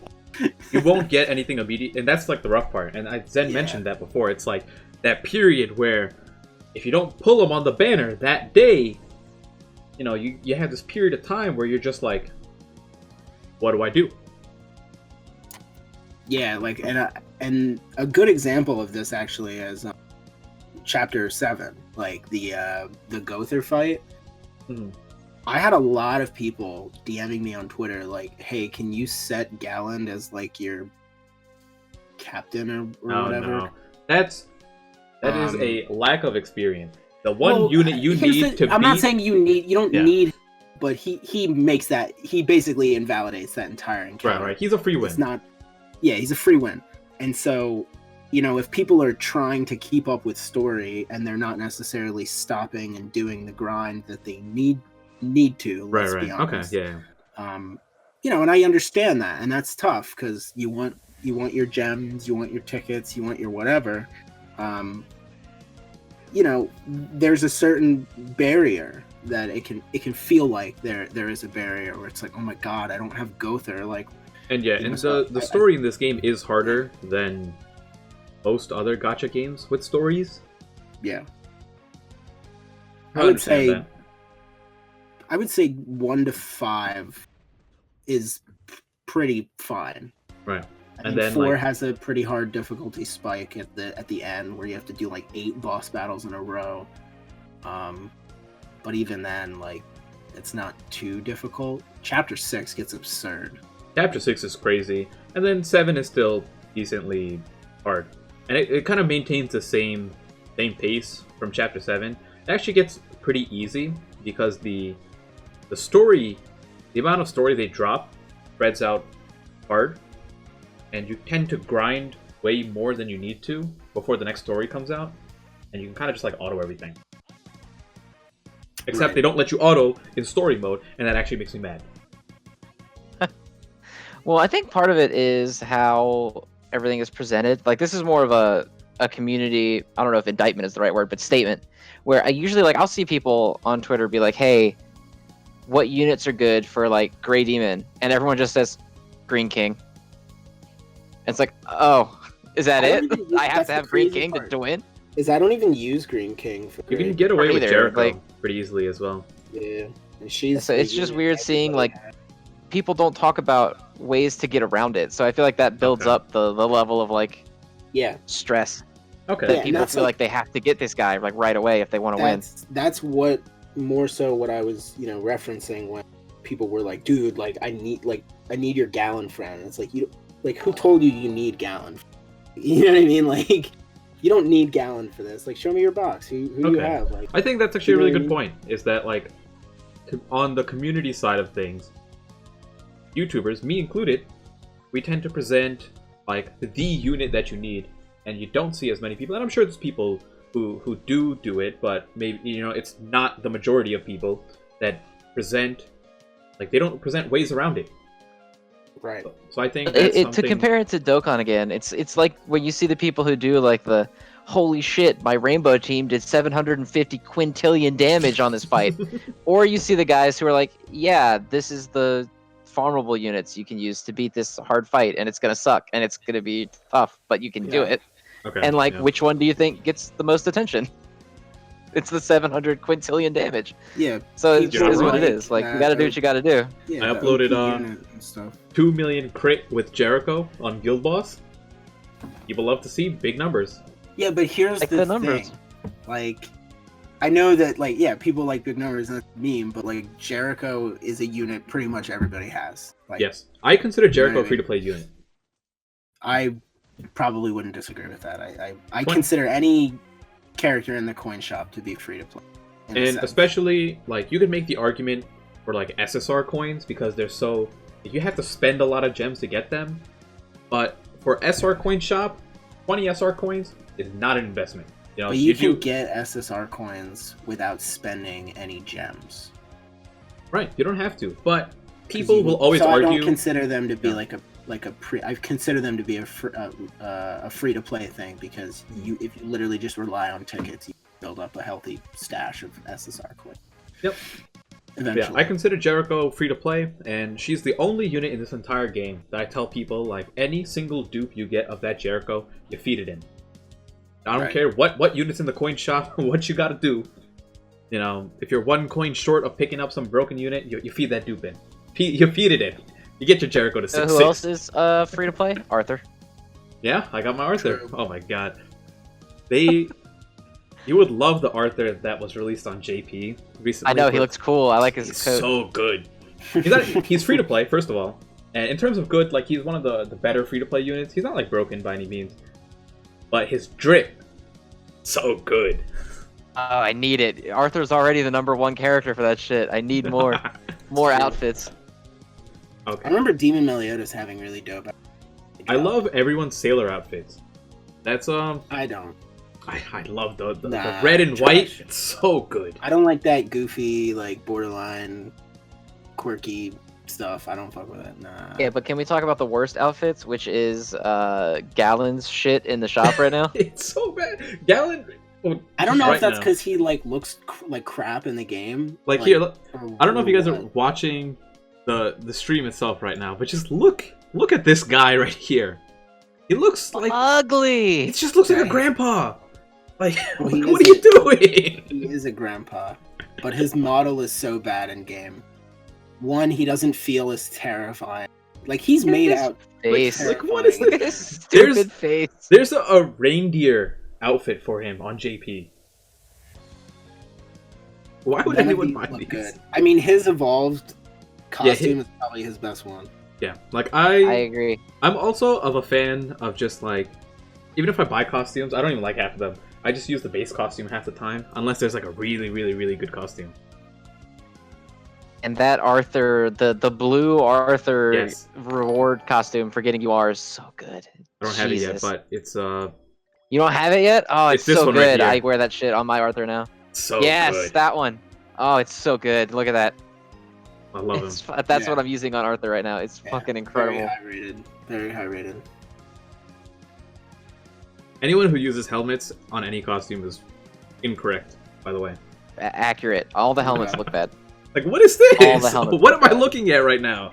you won't get anything immediate, and that's like the rough part. And Zen mentioned that before. It's like that period where if you don't pull them on the banner that day, you know, you have this period of time where you're just like, what do I do? Yeah, like, and a good example of this actually is Chapter 7, like the Gother fight. I had a lot of people DMing me on Twitter like, hey, can you set Galland as like your captain or whatever? No. That is a lack of experience. The one unit you need to I'm not saying you don't need, but he makes that, he basically invalidates that entire encounter. Right. He's a free win. It's not, he's a free win. And so, you know, if people are trying to keep up with story and they're not necessarily stopping and doing the grind that they need to, let's be honest. Okay, you know, and I understand that, and that's tough because you want your gems, you want your tickets, you want your whatever. You know, there's a certain barrier that it can feel like there is a barrier where it's like, oh my god, I don't have Gother, like. And the story in this game is harder than most other gacha games with stories. Yeah. I would say 1 to 5 is pretty fine. Right. And then 4 has a pretty hard difficulty spike at the end where you have to do like 8 boss battles in a row. But even then, like, it's not too difficult. Chapter 6 gets absurd. Chapter 6 is crazy, and then 7 is still decently hard. And it kind of maintains the same pace from Chapter 7. It actually gets pretty easy because the story, the amount of story they drop spreads out hard, and you tend to grind way more than you need to before the next story comes out, and you can kind of just like auto everything. Except they don't let you auto in story mode, and that actually makes me mad. Well, I think part of it is how everything is presented. Like, this is more of a a community. I don't know if indictment is the right word, but statement. Where I usually like I'll see people on Twitter be like, "Hey, what units are good for like Grey Demon?" And everyone just says Green King. And it's like, oh, is that I it? don't even use- I have that's to the have Green crazy King part. to win. Is I don't even use Green King for You can Grey. get away with Either, Jericho like- pretty easily as well. Yeah, and she's. So the it's just unit weird seeing, everybody like, has. People don't talk about ways to get around it. So I feel like that builds Okay. up the level of like Yeah, stress Okay. that Yeah, and people that's feel like- like they have to get this guy like right away if they want to win. that's what more so what I was referencing when people were like, dude, like I need your Gallon friend. It's like who told you you need Gallon? You know what I mean? Like you don't need Gallon for this. Like show me your box. Who you Okay. have? Like I think that's actually a You know really what I good mean? point. Is that like on the community side of things, YouTubers, me included, we tend to present like the unit that you need, and you don't see as many people. And I'm sure there's people who do it, but maybe it's not the majority of people that present like they don't present ways around it. right. So I think that's To something... compare it to Dokkan again, it's like when you see the people who do like the holy shit, my Rainbow team did 750 quintillion damage on this fight, or you see the guys who are like, yeah, this is the farmable units you can use to beat this hard fight, and it's gonna suck and it's gonna be tough, but you can do Yeah. it. Okay, And like, yeah. which one do you think gets the most attention? It's the 700 quintillion damage. Yeah. So it People is what it like is. Like you that, gotta do what you gotta do. Yeah. I the uploaded, OP unit and stuff. 2 million crit with Jericho on Guild Boss. People love to see big numbers. Yeah, but here's Like the the numbers. thing. Like, I know that, like, yeah, people like big numbers, and that's a meme, but, like, Jericho is a unit pretty much everybody has. Like, Yes, I consider Jericho what I a mean? free-to-play unit. I probably wouldn't disagree with that. I Twen- consider any character in the coin shop to be free to play. in a And sense. especially, like, you could make the argument for, like, SSR coins, because they're so... You have to spend a lot of gems to get them. But for SR coin shop, 20 SR coins is not an investment. But you can do... get SSR coins without spending any gems. Right, you don't have to. But 'Cause people you- will always so argue... I don't consider them to be Yeah. like a pre. I consider them to be a free to play thing because if you literally just rely on tickets, you build up a healthy stash of SSR coins. Yep. Eventually. Yeah, I consider Jericho free to play, and she's the only unit in this entire game that I tell people, like, any single dupe you get of that Jericho, you feed it in. I don't Right. care what unit's in the coin shop, what you gotta do. If you're 1 coin short of picking up some broken unit, you feed that dupe in. You feed it in. You get your Jericho to 6-6. Who else is free to play? Arthur. Yeah, I got my Arthur. True. Oh my god. You would love the Arthur that was released on JP recently. I know he but looks cool. I like his he's coat. so good. He's free to play, first of all. And in terms of good, like, he's one of the better free to play units. He's not, like, broken by any means. But his drip, so good. Oh, I need it. Arthur's already the #1 character for that shit. I need more True. outfits. I Okay. remember Demon Meliodas having really dope. I love everyone's sailor outfits. That's I don't. I love the Nah, red and trash. white. It's so good. I don't like that goofy, like borderline, quirky stuff. I don't fuck with it. Nah. Yeah, but can we talk about the worst outfits, which is Gallon's shit in the shop right now? It's so bad. Gallon. Well, I don't know right if that's now. because he like looks like crap in the game. Like here, or I don't know if you guys are what. watching the stream itself right now, but just look at this guy right here. He looks like Ugly. it just looks like a Right. grandpa. Like, Well, he what are is you doing? He is a grandpa, but his model is so bad in game. One, he doesn't feel as terrifying. Like he's made his out. face. Like, what is Look at this? his stupid face. There's a reindeer outfit for him on JP. Why would None of anyone these buy look these? good. I mean, his evolved Yeah, costume is probably his best one. Yeah, like I agree. I'm also of a fan of just like, even if I buy costumes, I don't even like half of them. I just use the base costume half the time, unless there's like a really, really, really good costume. And that Arthur, the blue Arthur Yes. reward costume for getting UR is so good. I don't have it yet, Jesus. but it's You don't have it yet? Oh, It's it's, this so one right good. here. I wear that shit on my Arthur now. so yes, good. that one. Oh, it's so good. Look at that. I love him. That's Yeah. what I'm using on Arthur right now. It's Yeah, fucking incredible. Very high rated. Very high rated. Anyone who uses helmets on any costume is incorrect, by the way. Accurate. All the helmets look bad. Like, what is this? All the helmets What look am I bad. looking at right now?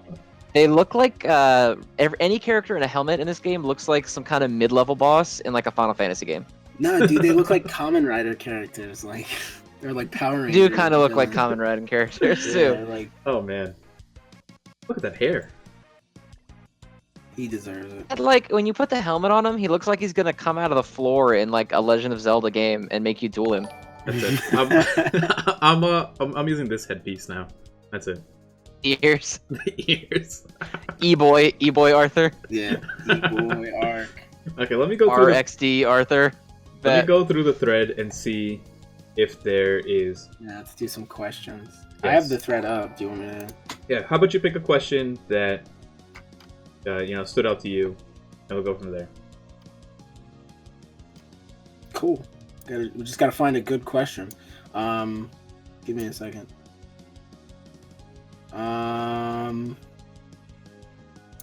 They look like any character in a helmet in this game looks like some kind of mid-level boss in like a Final Fantasy game. No, dude, they look like Kamen Rider characters. Like they're like Power They Rangers. do kind of look like villains. Kamen Rider characters Yeah, too. like Oh man, look at that hair. he deserves it. And like when you put the helmet on him, he looks like he's gonna come out of the floor in like a Legend of Zelda game and make you duel him. That's it. I'm using this headpiece now. That's it. Ears. The ears. E-boy Arthur. Yeah, boy arc. Okay, let me go through. RXD Arthur. Let Bet. me go through the thread and see if there is. Yeah, let's do some questions. Yes. I have the thread up. Do you want me to? Yeah, how about you pick a question that stood out to you, and we'll go from there. Cool. We just gotta find a good question. Give me a second.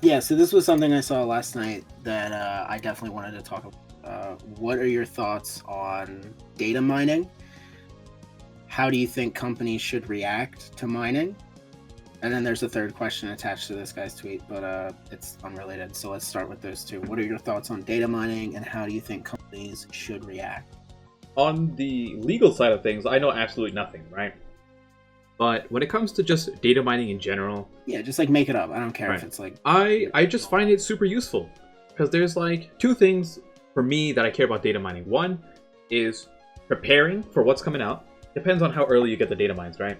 Yeah, so this was something I saw last night that I definitely wanted to talk about. What are your thoughts on data mining? How do you think companies should react to mining? And then there's a third question attached to this guy's tweet, but it's unrelated. So let's start with those two. What are your thoughts on data mining, and how do you think companies should react? On the legal side of things, I know absolutely nothing, right? But when it comes to just data mining in general, Yeah, just like make it up. I don't care if Right. it's like I just find it super useful. Because there's like two things for me that I care about data mining. One is preparing for what's coming out. Depends on how early you get the data mines, right?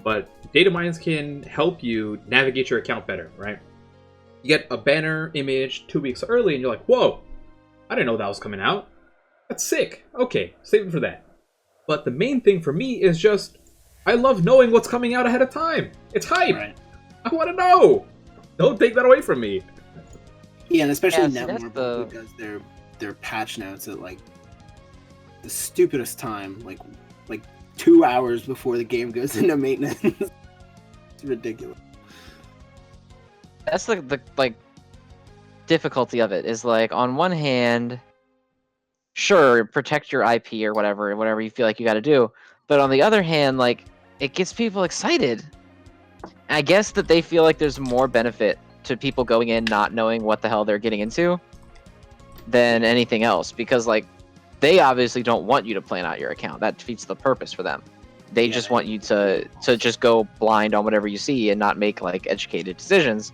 But data mines can help you navigate your account better, right? You get a banner image 2 weeks early and you're like, whoa, I didn't know that was coming out. That's sick. Okay, save it for that. But the main thing for me is just, I love knowing what's coming out ahead of time. It's hype. right. I want to know. Don't take that away from me. Yeah, and especially Yeah, see, that's Netmarble who does their patch notes at like the stupidest time, like 2 hours before the game goes into maintenance. It's ridiculous. That's the like difficulty of it is like on one hand, sure, protect your IP or whatever you feel like you got to do, but on the other hand, like it gets people excited. I guess that they feel like there's more benefit to people going in not knowing what the hell they're getting into than anything else, because like they obviously don't want you to plan out your account. That defeats the purpose for them. They Yeah. just want you to just go blind on whatever you see and not make like educated decisions,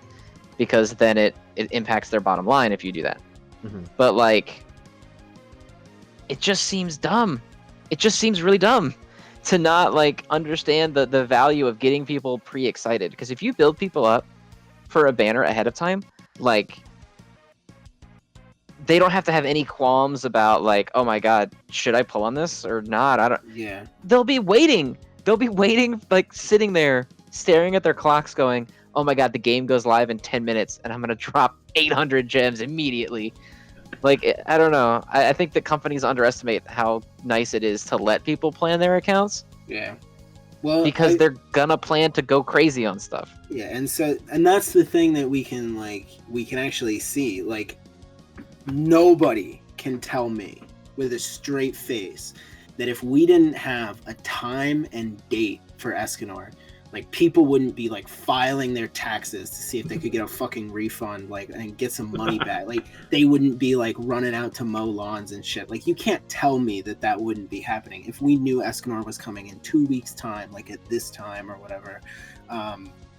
because then it impacts their bottom line if you do that. Mhm. But like it just seems dumb. It just seems really dumb to not like understand the value of getting people pre-excited, because if you build people up for a banner ahead of time, like they don't have to have any qualms about like, oh my god, should I pull on this or not? I don't. Yeah. They'll be waiting. They'll be waiting, like sitting there, staring at their clocks, going, "Oh my god, the game goes live in 10 minutes, and I'm gonna drop 800 gems immediately." Like, I don't know. I think that companies underestimate how nice it is to let people plan their accounts, Yeah. Well, because they're gonna plan to go crazy on stuff. yeah, and that's the thing that we can actually see. Like, nobody can tell me with a straight face that if we didn't have a time and date for Escanor, like people wouldn't be like filing their taxes to see if they could get a fucking refund, like, and get some money back. Like they wouldn't be like running out to mow lawns and shit. Like you can't tell me that wouldn't be happening if we knew Escanor was coming in 2 weeks time, like at this time or whatever.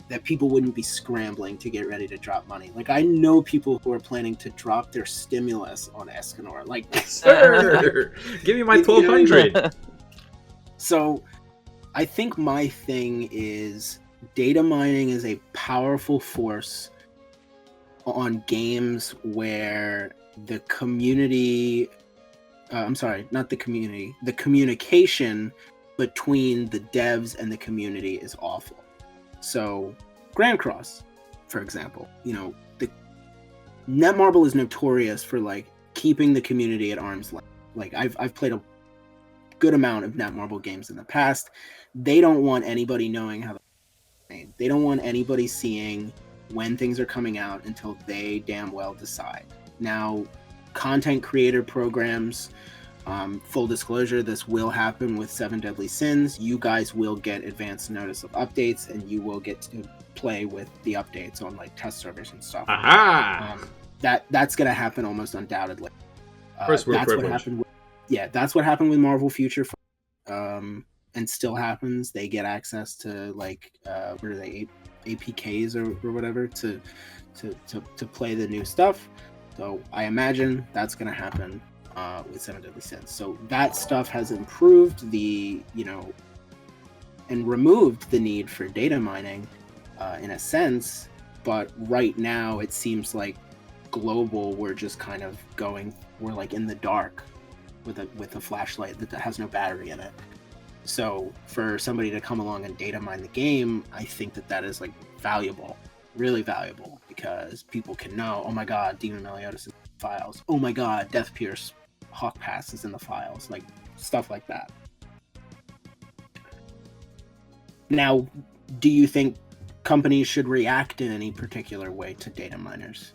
That people wouldn't be scrambling to get ready to drop money. Like I know people who are planning to drop their stimulus on Escanor. Like, Sir, give me my You know what I mean? 1200. so I think my thing is data mining is a powerful force on games where the community, not the community, the communication between the devs and the community is awful. So, Grand Cross, for example, the Netmarble is notorious for like keeping the community at arm's length. Like I've played a good amount of Netmarble games in the past. They don't want anybody knowing how they're made. They don't want anybody seeing when things are coming out until they damn well decide. Now, content creator programs. Full disclosure, this will happen with 7 Deadly Sins. You guys will get advance notice of updates, and you will get to play with the updates on like test servers and stuff. Aha! That's gonna happen almost undoubtedly. First world that's what privilege. happened. That's what happened with Marvel Future, and still happens. They get access to like what are they, APKs or whatever to play the new stuff. So I imagine that's gonna happen with 7 Deadly Sins. So that stuff has improved the and removed the need for data mining in a sense. But right now it seems like global, we're just kind of we're like in the dark with a flashlight that has no battery in it. So for somebody to come along and data mine the game, I think that is like valuable, really valuable, because people can know, oh my god, Demon Meliodas is in the files, oh my god, Death Pierce Hawk Pass is in the files, like stuff like that. Now, do you think companies should react in any particular way to data miners?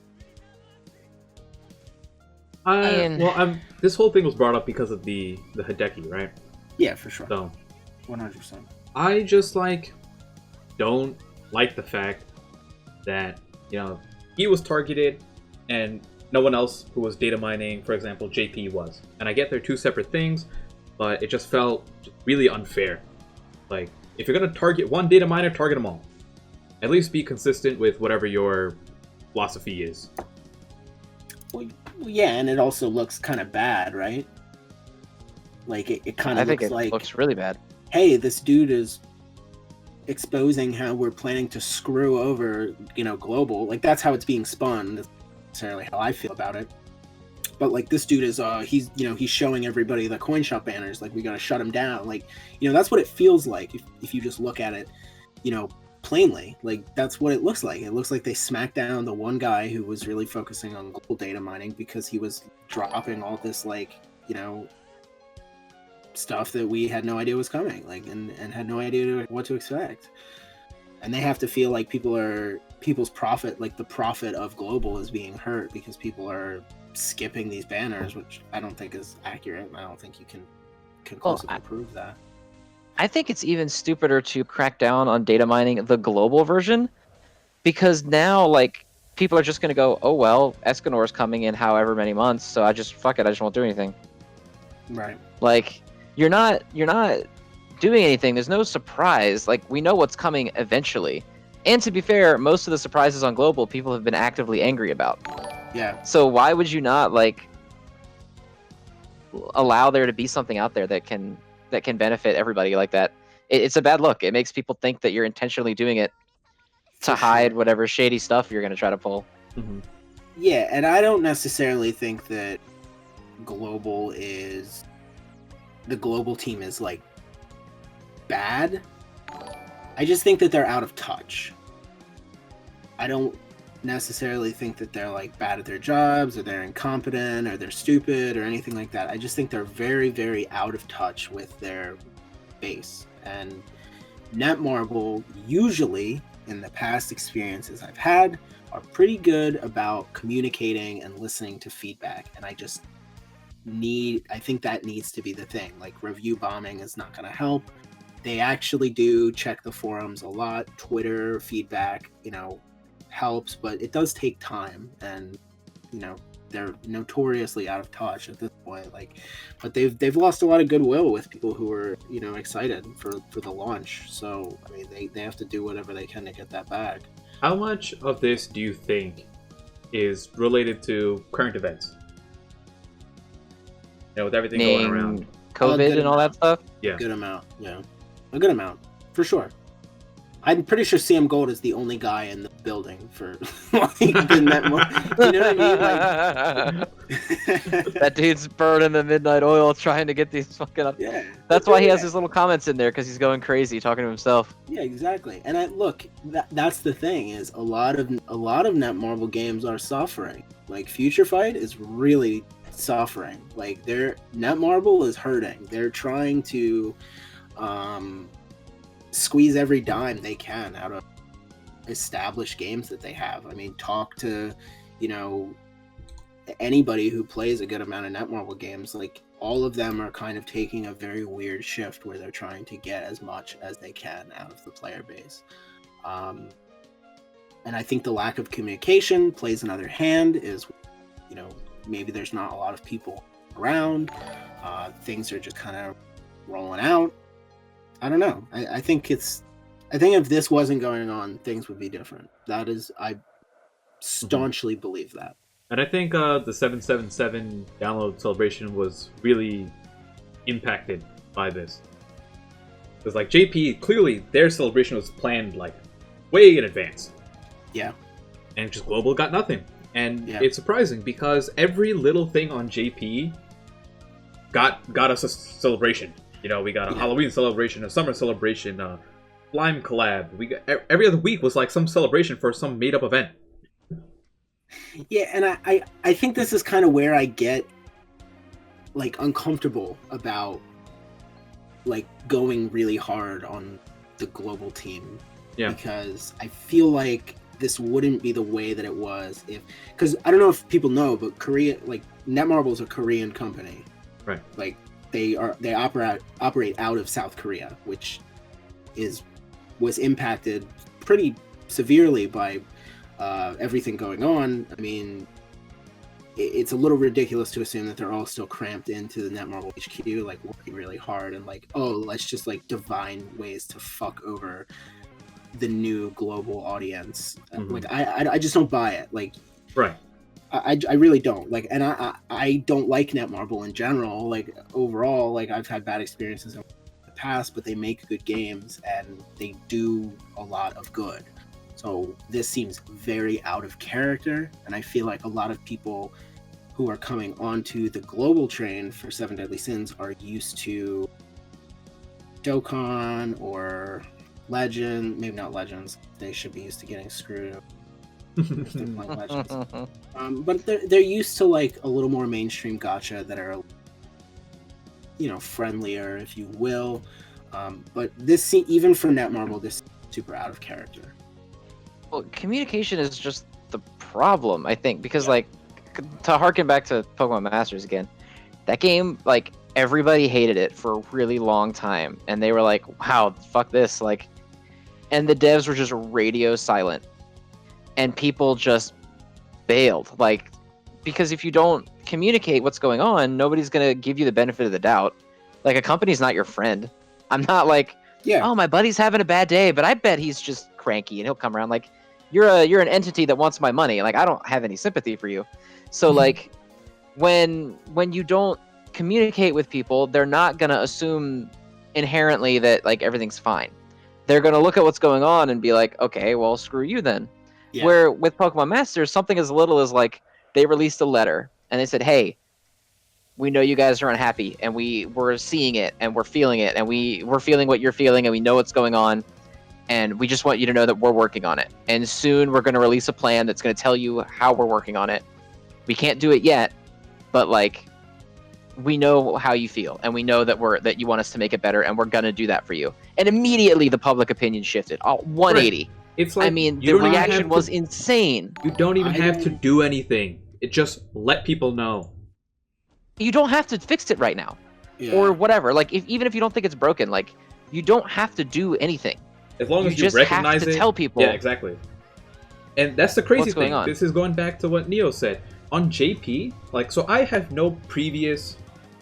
This whole thing was brought up because of the Hideki, right? Yeah, for sure. So 100%. I just don't like the fact that he was targeted and no one else who was data mining, for example, JP was. And I get they're two separate things, but it just felt really unfair. Like, if you're gonna target one data miner, target them all. At least be consistent with whatever your philosophy is. Well, yeah, and it also looks kind of bad, right? Like it kind of looks like, looks really bad. Hey, this dude is exposing how we're planning to screw over, global. Like that's how it's being spun. That's necessarily how I feel about it. But like this dude is, he's showing everybody the coin shop banners. Like we gotta shut him down. Like that's what it feels like if you just look at it, plainly. Like that's what it looks like. It looks like they smacked down the one guy who was really focusing on global data mining because he was dropping all this stuff that we had no idea was coming, and had no idea what to expect. And they have to feel like people's profit, like the profit of global, is being hurt because people are skipping these banners, which I don't think is accurate. I don't think you can conclusively prove that. I think it's even stupider to crack down on data mining the global version, because now people are just going to go, oh well, Escanor's coming in however many months, so I just won't do anything. Right. Like you're not doing anything. There's no surprise. Like we know what's coming eventually. And to be fair, most of the surprises on global people have been actively angry about. Yeah. So why would you not allow there to be something out there that can benefit everybody like that? It's a bad look. It makes people think that you're intentionally doing it to hide whatever shady stuff you're going to try to pull. Mm-hmm. Yeah, and I don't necessarily think that the global team is bad. I just think that they're out of touch. I don't necessarily think that they're bad at their jobs, or they're incompetent, or they're stupid, or anything like that. I just think they're very, very out of touch with their base. And Netmarble, usually in the past experiences I've had, are pretty good about communicating and listening to feedback. And I think that needs to be the thing. Review bombing is not going to help. They actually do check the forums a lot. Twitter feedback, helps, but it does take time, and they're notoriously out of touch at this point. But they've lost a lot of goodwill with people who are excited for the launch. So I mean, they have to do whatever they can to get that back. How much of this do you think is related to current events? With everything going around, COVID and all that stuff. Yeah, a good amount for sure. I'm pretty sure Sam Gold is the only guy in the building for the Netmarble. You know what I mean? That dude's burning the midnight oil trying to get these fucking up. Yeah. That's why he has his little comments in there, because he's going crazy talking to himself. Yeah, exactly. And that's the thing, is a lot of Netmarble games are suffering. Future Fight is really suffering. Their Netmarble is hurting. They're trying to squeeze every dime they can out of established games that they have. I mean, talk to anybody who plays a good amount of Netmarble games, like all of them are kind of taking a very weird shift where they're trying to get as much as they can out of the player base. And I think the lack of communication plays another hand. Is, you know, maybe there's not a lot of people around. Things are just kind of rolling out. I don't know. I think if this wasn't going on, things would be different. I staunchly believe that. And I think the 777 download celebration was really impacted by this. Because like JP, clearly their celebration was planned like way in advance. Yeah. And just Global got nothing. And it's surprising because every little thing on JP got us a celebration. You know, we got a Halloween celebration, a summer celebration, a Lime collab. We got every other week was like some celebration for some made up event. Yeah, and I think this is kind of where I get like uncomfortable about like going really hard on the Global team. Yeah. Because I feel like this wouldn't be the way that it was because I don't know if people know, but Korea, like Netmarble is a Korean company. Right. Like they operate out of South Korea, which was impacted pretty severely by everything going on. I mean, it's a little ridiculous to assume that they're all still cramped into the Netmarble HQ, like working really hard and like, oh, let's just like divine ways to fuck over the new global audience. Like I just don't buy it. Like, right. I really don't like, and I don't like Netmarble in general. Like overall, like I've had bad experiences in the past, but they make good games and they do a lot of good. So this seems very out of character, and I feel like a lot of people who are coming onto the global train for Seven Deadly Sins are used to Dokkan or Legend, maybe not Legends. They should be used to getting screwed if they're playing Legends. But they're used to like a little more mainstream gacha that are, you know, friendlier, if you will. But this, even for Netmarble, this is super out of character. Well, communication is just the problem, I think, because like to harken back to Pokemon Masters again, that game, like everybody hated it for a really long time, and they were like, "Wow, fuck this!" Like, and the devs were just radio silent, and people just bailed, like, because if you don't communicate what's going on, nobody's gonna give you the benefit of the doubt. Like, a company's not your friend. I'm not like, oh, my buddy's having a bad day, but I bet he's just cranky and he'll come around. Like, you're an entity that wants my money. Like, I don't have any sympathy for you. So like, when you don't communicate with people, they're not gonna assume inherently that like everything's fine. They're gonna look at what's going on and be like, okay, well, screw you then. Yeah. Where with Pokemon Masters, something as little as like they released a letter and they said, hey, we know you guys are unhappy, and we're seeing it, and we're feeling it, and we're feeling what you're feeling, and we know what's going on, and we just want you to know that we're working on it. And soon we're going to release a plan that's going to tell you how we're working on it. We can't do it yet, but like, we know how you feel, and we know that you want us to make it better, and we're going to do that for you. And immediately the public opinion shifted, 180. Right. It's like, I mean, the reaction was insane. You don't even have to do anything. It just let people know. You don't have to fix it right now, or whatever. Like, even if you don't think it's broken, like, you don't have to do anything. As long as you just recognize have to it, tell people. Yeah, exactly. And that's the crazy thing. This is going back to what Neo said on JP. Like, so I have no previous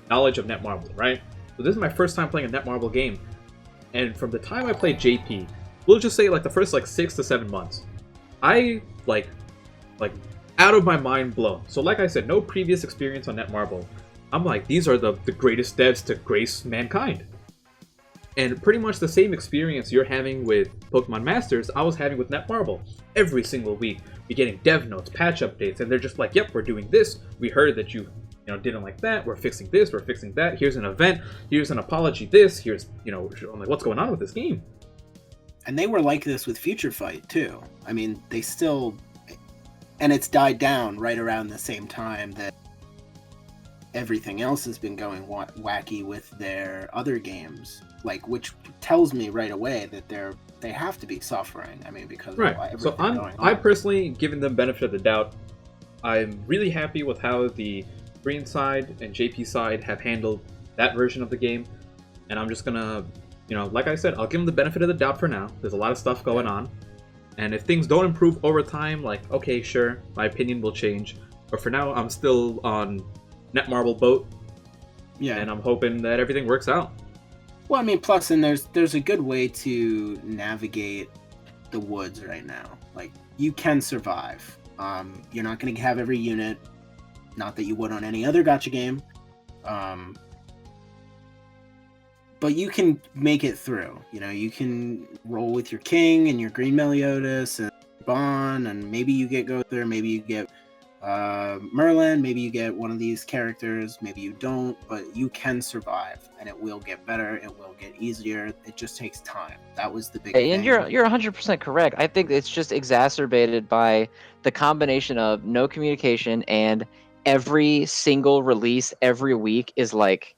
knowledge of Netmarble, right? So this is my first time playing a Netmarble game, and from the time I played JP, we'll just say like the first like 6 to 7 months, I like out of my mind blown. So like I said, no previous experience on Netmarble. I'm like, these are the greatest devs to grace mankind. And pretty much the same experience you're having with Pokemon Masters, I was having with Netmarble. Every single week, we're getting dev notes, patch updates, and they're just like, yep, we're doing this. We heard that you didn't like that. We're fixing this. We're fixing that. Here's an event. Here's an apology. This. Here's, I'm like, what's going on with this game? And they were like this with Future Fight, too. I mean, they still... And it's died down right around the same time that everything else has been going wacky with their other games, like, which tells me right away that they have to be suffering. I mean, because right. So I personally, given them benefit of the doubt, I'm really happy with how the Green side and JP side have handled that version of the game, and I'm just gonna, like I said, I'll give them the benefit of the doubt for now. There's a lot of stuff going on, and if things don't improve over time, like, okay, sure, my opinion will change, but for now, I'm still on Netmarble boat, and I'm hoping that everything works out. Well, I mean, plus, and there's a good way to navigate the woods right now. Like, you can survive. You're not going to have every unit, not that you would on any other gacha game, but you can make it through. You can roll with your king and your green Meliodas and Bon, and maybe you get Gother, maybe you get Merlin, maybe you get one of these characters, maybe you don't, but you can survive, and it will get better, it will get easier, it just takes time. That was the big thing. And you're 100% correct. I think it's just exacerbated by the combination of no communication and every single release every week is like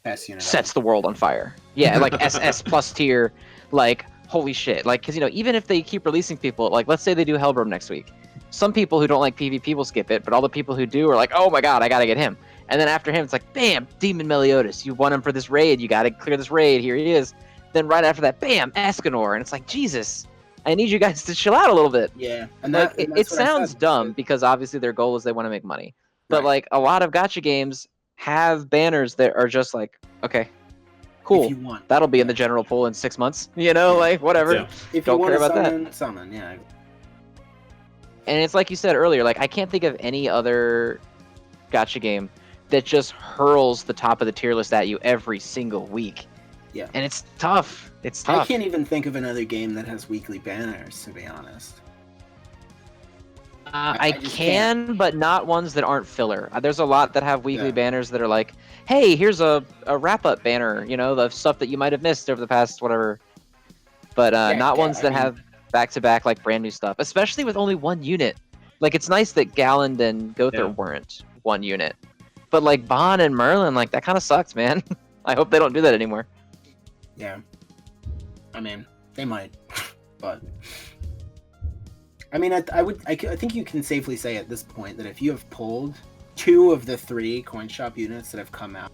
sets the world on fire. Yeah, like SS plus tier, like holy shit. Like, because even if they keep releasing people, like let's say they do Hellbrom next week, some people who don't like PvP will skip it, but all the people who do are like, oh my god, I gotta get him. And then after him, it's like, bam, Demon Meliodas, you won him for this raid, you gotta clear this raid, here he is. Then right after that, bam, Escanor, and it's like, Jesus, I need you guys to chill out a little bit. Yeah, and like it sounds dumb because obviously their goal is they want to make money, but like a lot of gacha games have banners that are just like, okay, cool, if you want, that'll be in the general pool in 6 months, like whatever. Yeah. If don't you care want about that. Summon, yeah. And it's like you said earlier, like I can't think of any other gacha game that just hurls the top of the tier list at you every single week. Yeah. And it's tough. It's tough. I can't even think of another game that has weekly banners, to be honest. I can, but not ones that aren't filler. There's a lot that have weekly banners that are like, hey, here's a wrap-up banner, the stuff that you might have missed over the past whatever. But not ones that have back-to-back, like, brand new stuff, especially with only one unit. Like, it's nice that Galland and Gother weren't one unit. But, like, Bon and Merlin, like, that kind of sucks, man. I hope they don't do that anymore. Yeah. I mean, they might, but... I mean, I think you can safely say at this point that if you have pulled 2 of the 3 coin shop units that have come out,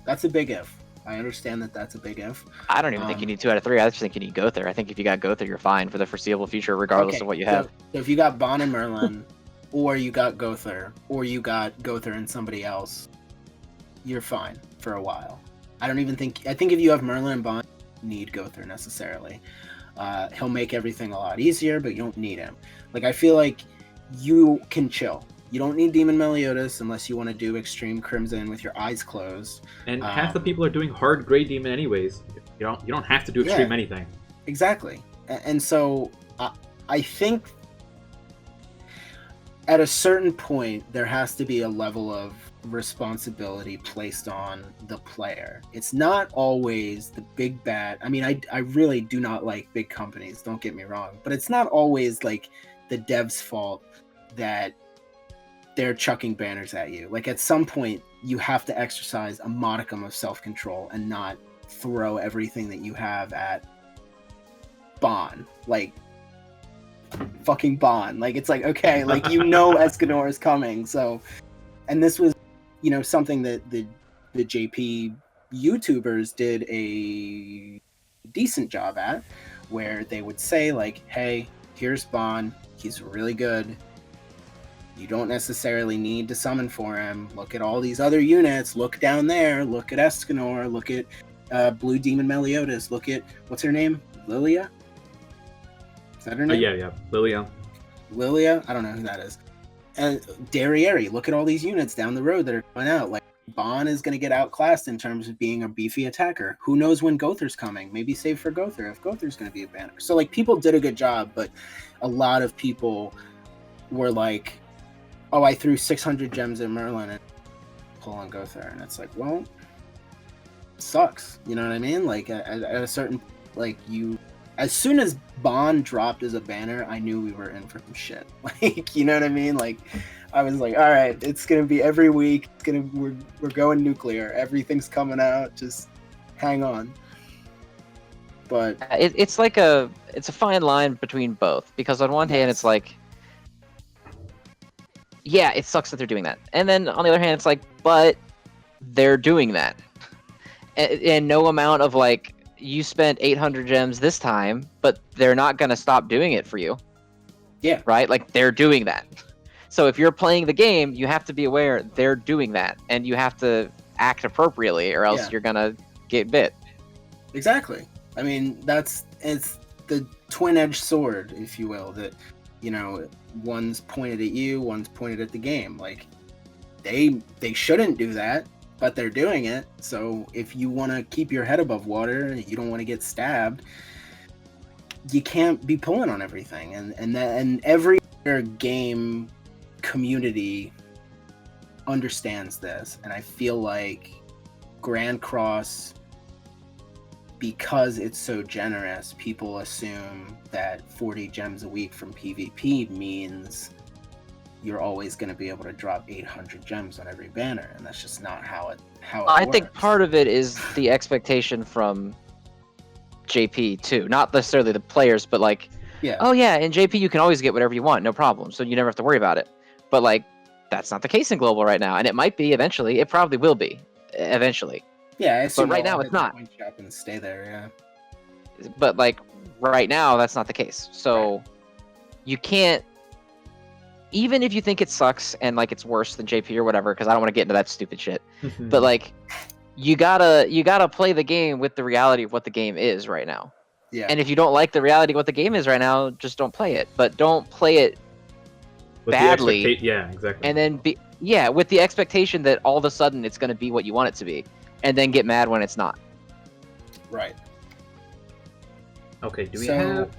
that's a big if. I understand that that's a big if. I don't even think you need 2 out of 3. I just think you need Gother. I think if you got Gother, you're fine for the foreseeable future, regardless of what you have. So if you got Bon and Merlin, or you got Gother, or you got Gother and somebody else, you're fine for a while. I think if you have Merlin and Bon, you need Gother necessarily. He'll make everything a lot easier, but you don't need him. Like, I feel like you can chill. You don't need Demon Meliodas unless you want to do Extreme Crimson with your eyes closed. And half the people are doing hard Grey Demon anyways. You don't have to do Extreme anything. Exactly. And so I think at a certain point there has to be a level of responsibility placed on the player. It's not always the big bad. I mean, I really do not like big companies, don't get me wrong, but it's not always like the dev's fault that they're chucking banners at you. Like, at some point you have to exercise a modicum of self-control and not throw everything that you have at Bon. Like, fucking Bon. Like, it's like, okay, like, Escanor is coming. So, and this was something that the JP YouTubers did a decent job at, where they would say, like, hey, here's Bon, he's really good, you don't necessarily need to summon for him, look at all these other units, look down there, look at Escanor, look at Blue Demon Meliodas, look at, what's her name, Lilia? Is that her name? Yeah, Lilia, I don't know who that is. And Derriere, look at all these units down the road that are going out. Like, Bon is going to get outclassed in terms of being a beefy attacker. Who knows when Gother's coming? Maybe save for Gother if Gother's going to be a banner. So, like, people did a good job, but a lot of people were like, oh, I threw 600 gems at Merlin and pull on Gother. And it's like, well, it sucks. You know what I mean? Like, at a certain, like, as soon as Bon dropped as a banner, I knew we were in for some shit. Like, you know what I mean? Like, I was like, all right, it's gonna be every week. We're going nuclear. Everything's coming out. Just hang on. But it's a fine line between both, because on one hand it's like, yeah, it sucks that they're doing that. And then on the other hand, it's like, but they're doing that. And no amount of like, you spent 800 gems this time, but they're not going to stop doing it for you. Yeah. Right? Like, they're doing that. So if you're playing the game, you have to be aware they're doing that, and you have to act appropriately, or else you're going to get bit. Exactly. I mean, it's the twin-edged sword, if you will, that, you know, one's pointed at you, one's pointed at the game. Like, they shouldn't do that, but they're doing it. So if you want to keep your head above water, you don't want to get stabbed, you can't be pulling on everything. And every game community understands this, and I feel like Grand Cross, because it's so generous, people assume that 40 gems a week from PvP means you're always going to be able to drop 800 gems on every banner, and that's just not how it I works. think part of it is the expectation from JP too, not necessarily the players, but like, oh yeah, in JP you can always get whatever you want, no problem, so you never have to worry about it. But like, that's not the case in global right now, and it might be eventually. It probably will be eventually. Yeah, but right now it's not. Shop and stay there, yeah. But like right now, that's not the case. So you can't. Even if you think it sucks and like it's worse than JP or whatever, because I don't want to get into that stupid shit. But like, you gotta play the game with the reality of what the game is right now. Yeah. And if you don't like the reality of what the game is right now, just don't play it. But don't play it with badly. Yeah, exactly. And then with the expectation that all of a sudden it's gonna be what you want it to be, and then get mad when it's not. Right. Okay. Do we have?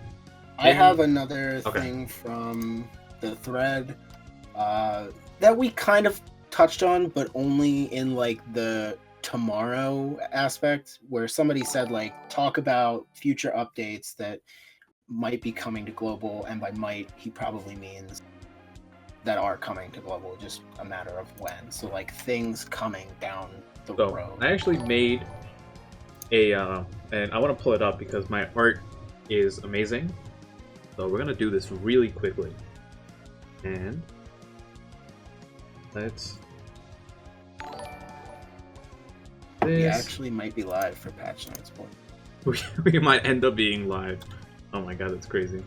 I have another thing from the thread that we kind of touched on, but only in like the tomorrow aspect, where somebody said like, talk about future updates that might be coming to global, and by might he probably means that are coming to global, just a matter of when. So like things coming down the road. I actually made a and I want to pull it up because my art is amazing. So we're gonna do this really quickly. And let's. We actually might be live for patch notes. We might end up being live. Oh my god, that's crazy.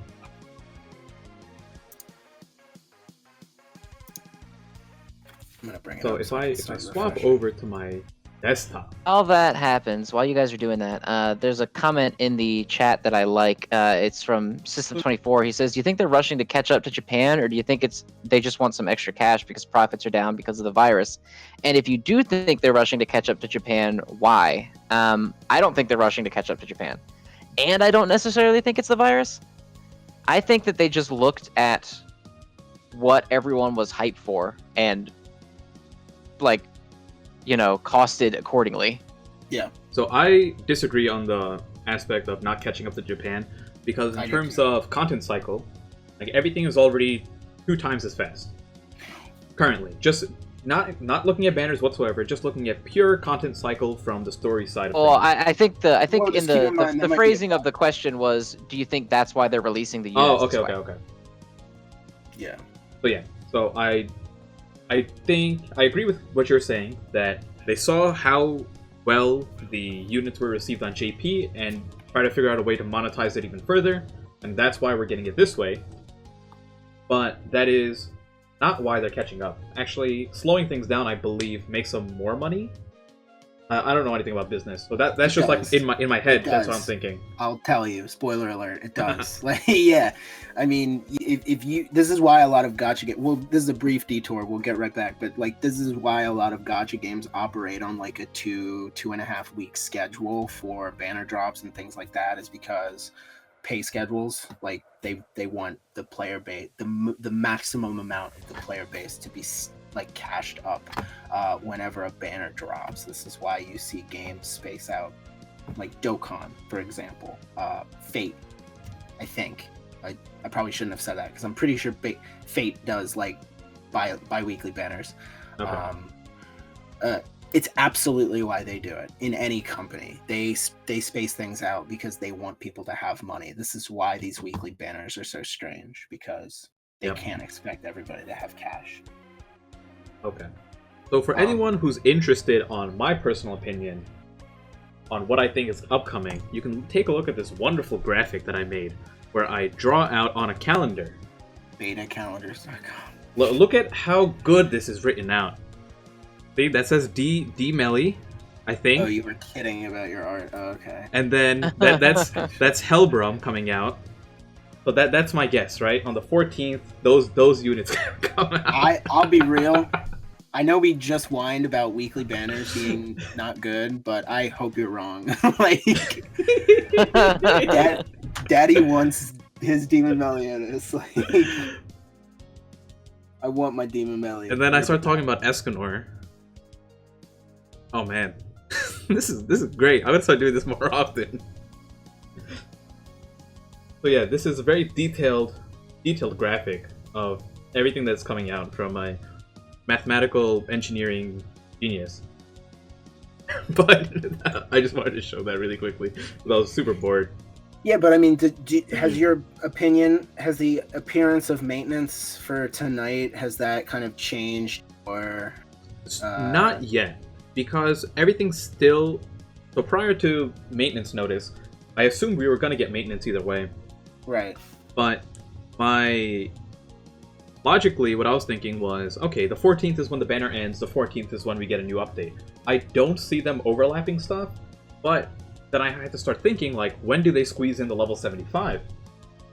I'm gonna bring it so up. if I swap over to my desktop. All that happens while you guys are doing that. There's a comment in the chat that I like. It's from System24. He says, "Do you think they're rushing to catch up to Japan, or do you think they just want some extra cash because profits are down because of the virus? And if you do think they're rushing to catch up to Japan, why?" I don't think they're rushing to catch up to Japan, and I don't necessarily think it's the virus. I think that they just looked at what everyone was hyped for and like, costed accordingly. Yeah. So I disagree on the aspect of not catching up to Japan, because in terms of content cycle, like everything is already 2 times as fast currently. Just not looking at banners whatsoever, just looking at pure content cycle from the story side of things. I think in the phrasing of the question was, do you think that's why they're releasing the units? Oh, okay. Yeah. So I think I agree with what you're saying, that they saw how well the units were received on JP and try to figure out a way to monetize it even further, and that's why we're getting it this way. But that is not why they're catching up. Actually, slowing things down, I believe, makes them more money. I don't know anything about business, so that's just like in my head. That's what I'm thinking. I'll tell you. Spoiler alert! It does. Yeah, I mean, if you, this is why a lot of gacha games. Well, this is a brief detour. We'll get right back. But like, this is why a lot of gacha games operate on like a 2.5 week schedule for banner drops and things like that. Is because pay schedules, like they want the player base, the maximum amount of the player base to be like cashed up whenever a banner drops. This is why you see games space out, like Dokkan, for example. Fate, I think. I probably shouldn't have said that, because I'm pretty sure Fate does like bi-weekly banners. Okay. It's absolutely why they do it in any company. They space things out because they want people to have money. This is why these weekly banners are so strange, because they can't expect everybody to have cash. Okay. So for anyone who's interested on my personal opinion on what I think is upcoming, you can take a look at this wonderful graphic that I made where I draw out on a calendar. Betacalendars.com. Look at how good this is written out. See, that says D Melly, I think. Oh, you were kidding about your art. Oh, okay. And then that's Hellbrum coming out. So that's my guess, right? On the 14th, those units come out. I'll be real. I know we just whined about weekly banners being not good, but I hope you're wrong. Like, Daddy wants his Demon Meliodas. Like, I want my Demon Meliodas. And then I start talking about Escanor. Oh man, this is great. I'm gonna start doing this more often. So yeah, this is a very detailed graphic of everything that's coming out from my mathematical engineering genius. But I just wanted to show that really quickly because I was super bored. Yeah, but I mean, has your opinion, has the appearance of maintenance for tonight, has that kind of changed, or Not yet, because everything's still. So prior to maintenance notice, I assumed we were gonna get maintenance either way. right? But logically, what I was thinking was, okay, the 14th is when the banner ends, the 14th is when we get a new update. I don't see them overlapping stuff, but then I had to start thinking, like, when do they squeeze in the level 75?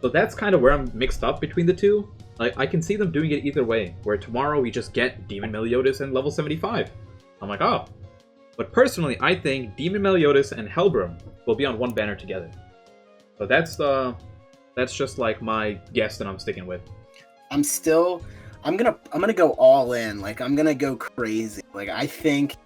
So that's kind of where I'm mixed up between the two. Like, I can see them doing it either way, where tomorrow we just get Demon Meliodas and level 75. I'm like, oh. But personally, I think Demon Meliodas and Hellbrum will be on one banner together. So that's just like my guess that I'm sticking with. I'm gonna go all in. Like, I'm gonna go crazy. Like, I think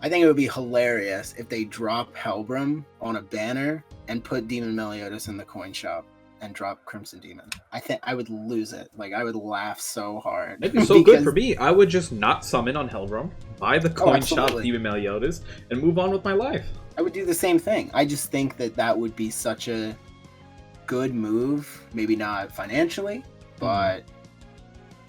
it would be hilarious if they drop Hellbrum on a banner and put Demon Meliodas in the coin shop and drop Crimson Demon. I think I would lose it. Like, I would laugh so hard. It'd be so good for me. I would just not summon on Hellbrum, buy the coin shop Demon Meliodas, and move on with my life. I would do the same thing. I just think that would be such a good move. Maybe not financially, but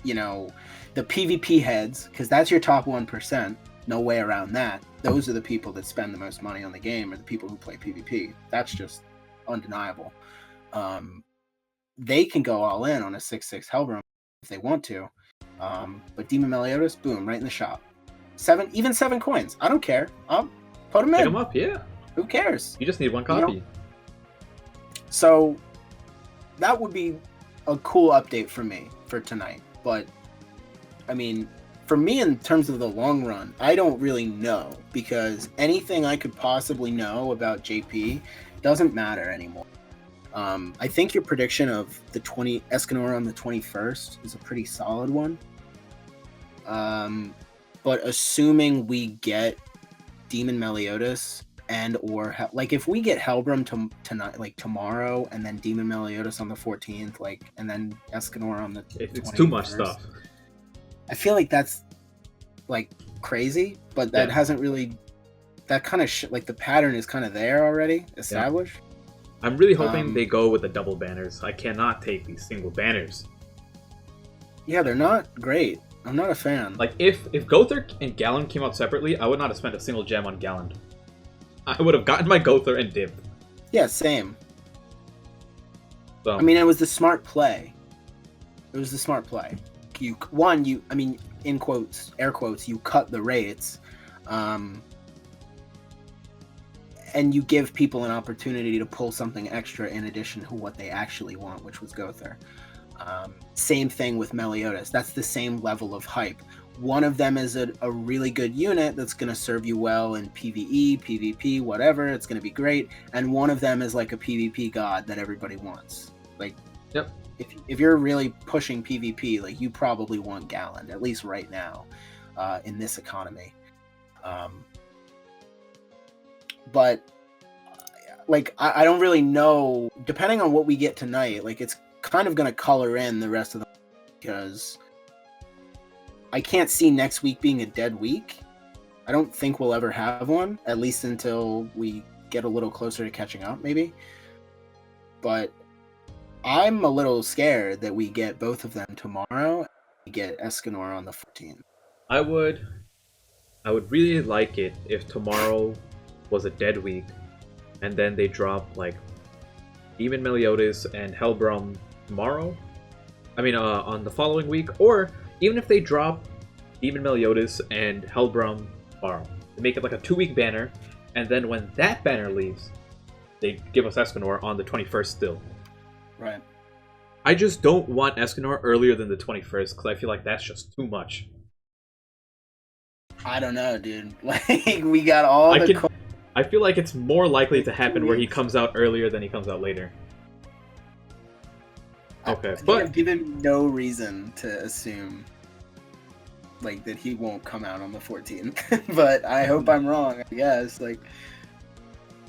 you know, the PvP heads, because that's your top 1%. No way around that. Those are the people that spend the most money on the game, or the people who play PvP. That's just undeniable. They can go all in on a 6/6 Hellbrum if they want to. But Demon Meliodas, boom, right in the shop. 7 coins. I don't care. I'll put them in. Pick them up, yeah. Who cares? You just need one copy. You know? So that would be a cool update for me for tonight. But I mean, for me, in terms of the long run, I don't really know, because anything I could possibly know about JP doesn't matter anymore. I think your prediction of the Escanor on the 21st is a pretty solid one. But assuming we get Demon Meliodas like, if we get Hellbrum tonight, like tomorrow, and then Demon Meliodas on the 14th, like, and then Escanor on the 21st, it's too much stuff. I feel like that's like crazy, but that hasn't really. That kind of like, the pattern is kind of there already established. Yeah. I'm really hoping they go with the double banners. I cannot take these single banners. Yeah, they're not great. I'm not a fan. Like, if Gother and Gallon came out separately, I would not have spent a single gem on Gallon. I would have gotten my Gother and dipped. Yeah, same. So, I mean, it was the smart play. You, in quotes, air quotes, you cut the rates, and you give people an opportunity to pull something extra in addition to what they actually want, which was Gother. Same thing with Meliodas. That's the same level of hype. One of them is a really good unit that's going to serve you well in PvE, PvP, whatever. It's going to be great. And one of them is like a PvP god that everybody wants. Like, yep. If you're really pushing PvP, like, you probably want Gallon, at least right now, in this economy. But like, I don't really know. Depending on what we get tonight, like, it's kind of going to color in the rest of the, because I can't see next week being a dead week. I don't think we'll ever have one, at least until we get a little closer to catching up, maybe. But I'm a little scared that we get both of them tomorrow, get Escanor on the 14th. I would really like it if tomorrow was a dead week, and then they drop like Demon Meliodas and Hellbrum tomorrow. I mean, on the following week, or even if they drop Demon Meliodas and Hellbrum tomorrow, they make it like a 2-week banner, and then when that banner leaves, they give us Escanor on the 21st still. Right. I just don't want Escanor earlier than the 21st because I feel like that's just too much. I don't know, dude. Like, we got all I feel like it's more likely to happen where he comes out earlier than he comes out later. Okay, but I've given no reason to assume like that he won't come out on the 14th. But I hope I'm wrong, I guess. Like,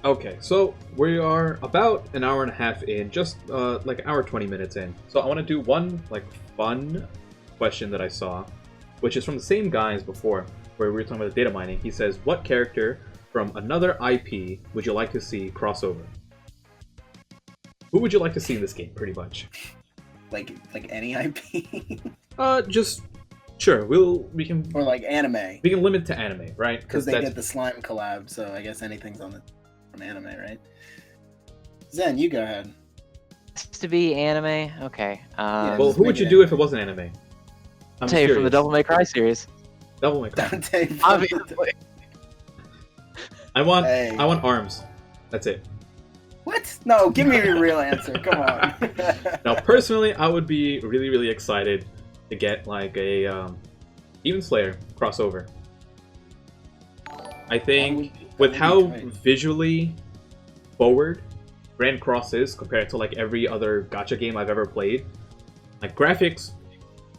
okay, so we are about an hour and a half in, just like an hour 20 minutes in. So I want to do one like fun question that I saw, which is from the same guy as before, where we were talking about the data mining. He says, "What character from another IP would you like to see crossover?" Who would you like to see in this game, pretty much? like any IP, Just sure. We can or like anime, we can limit to anime, right? because they did the slime collab. So I guess anything's on anime, right? Zen, you go ahead. To be anime, okay. Yeah, Well, just who make would you it do if anime. it wasn't anime? I'm Dante from the curious. Devil May Cry series. Devil May Cry. Dante, Obviously. I want Hey. arms. That's it. What? No, give me your real answer. Come on. Now, personally, I would be really, really excited to get like a Demon Slayer crossover. I think with how visually forward Grand Cross is compared to like every other gacha game I've ever played, like graphics,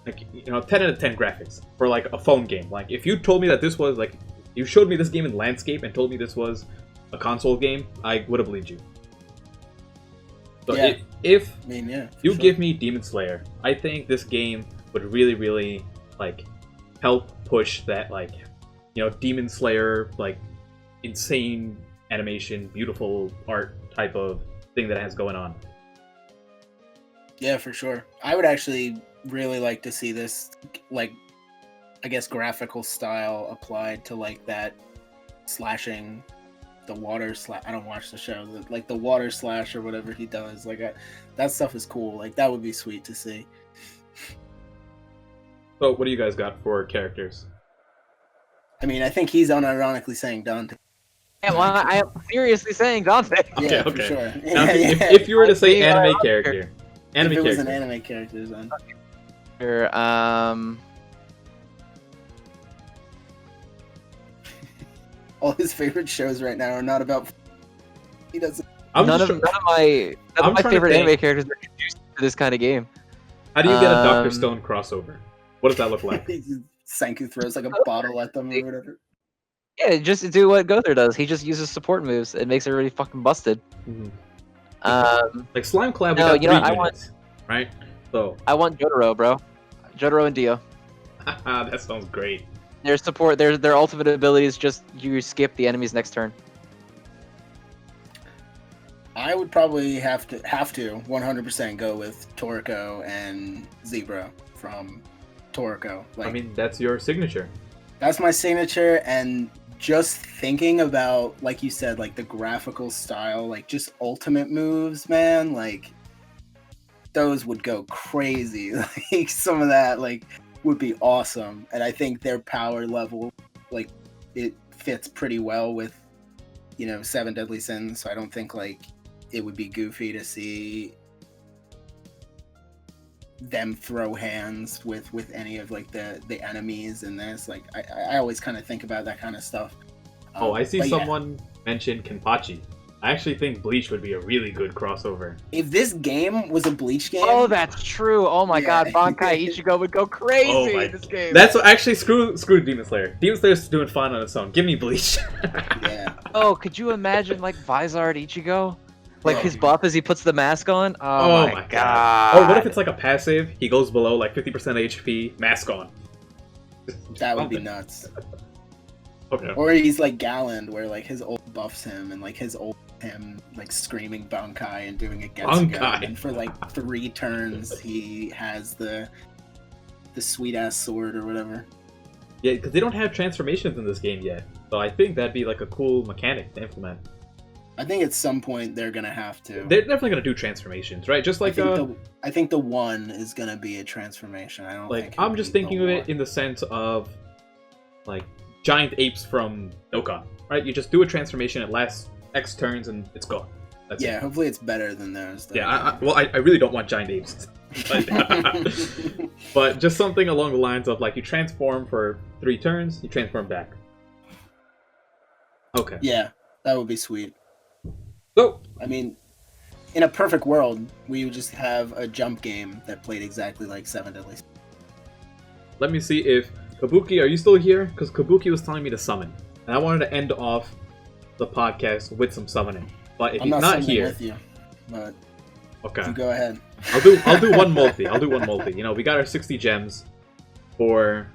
like 10 out of 10 graphics for like a phone game. Like if you told me that this was like, you showed me this game in landscape and told me this was a console game, I would have believed you. So Yeah. if I mean, yeah. for you sure. give me Demon Slayer, I think this game would really, really like help push that like Demon Slayer like insane animation, beautiful art type of thing that it has going on. Yeah, for sure. I would actually really like to see this, like, I guess graphical style applied to like that slashing, the water slash. I don't watch the show, like the water slash or whatever he does. Like that stuff is cool. Like that would be sweet to see. So what do you guys got for characters? I mean, I think he's unironically saying Dante. Yeah, well, I am seriously saying Dante. Yeah, for okay. sure. Now, Yeah, if you were to say Being anime a character, if it was an anime character, then Sure, all his favorite shows right now are not about. He doesn't. none of my I'm trying to favorite think. anime characters are introduced to this kind of game. How do you get a Dr. Um, Stone crossover? What does that look like? Senku throws like a bottle at them or whatever. Yeah, just do what Gother does. He just uses support moves. It makes everybody fucking busted. Mhm. Um, Like Slime Collab, we No, got you know, 3 I minutes, right? So I want Jotaro, bro. Jotaro and Dio. that sounds great. Their support, their ultimate ability is just you skip the enemy's next turn. I would probably have to 100% go with Toriko and Zebra from Toriko. Like, I mean, that's your signature. that's my signature, and just thinking about, like you said, like the graphical style, like just ultimate moves, man, like those would go crazy. Like some of that like would be awesome. And I think their power level, like, it fits pretty well with, Seven Deadly Sins. So I don't think like it would be goofy to see them throw hands with any of like the enemies in this. Like I always kind of think about that kind of stuff. Oh, I see But yeah, someone mention Kenpachi. I actually think Bleach would be a really good crossover. if this game was a Bleach game, Oh, that's true. Oh my Yeah. god, Bankai Ichigo would go crazy Oh my- in this game. That's what, actually screw Demon Slayer. Demon Slayer's doing fine on its own. Give me Bleach. yeah, Oh, could you imagine like Vizard Ichigo? Like Yeah, his dude. buff as he puts the mask on? Oh my my god. Or what if it's like a passive? He goes below like 50% HP, mask on. that would be nuts. Okay. Or he's like Galland, where like his ult buffs him, and like his ult him like screaming Bankai and doing a Getsuga, Bankai. and for like 3 turns he has the the sweet ass sword or whatever. Yeah, because they don't have transformations in this game yet. So I think that'd be like a cool mechanic to implement. I think at some point they're gonna have to. They're definitely gonna do transformations, right? Just like I think the one is gonna be a transformation. I don't like think I'm just thinking of it in the sense of like giant apes from Dokkan, right? You just do a transformation, it lasts X turns, and it's gone. That's it. Hopefully it's better than those. Though. Yeah, I really don't want giant apes. But just something along the lines of like you transform for 3 turns, you transform back. Okay. Yeah, that would be sweet. So, I mean, in a perfect world, we would just have a jump game that played exactly like 7 Deadly Sins. let me see if Kabuki, are you still here? Because Kabuki was telling me to summon, and I wanted to end off the podcast with some summoning. But if I'm he's not summoning here, with you, but okay, you go ahead. I'll do one multi. I'll do one multi. You know, we got our 60 gems for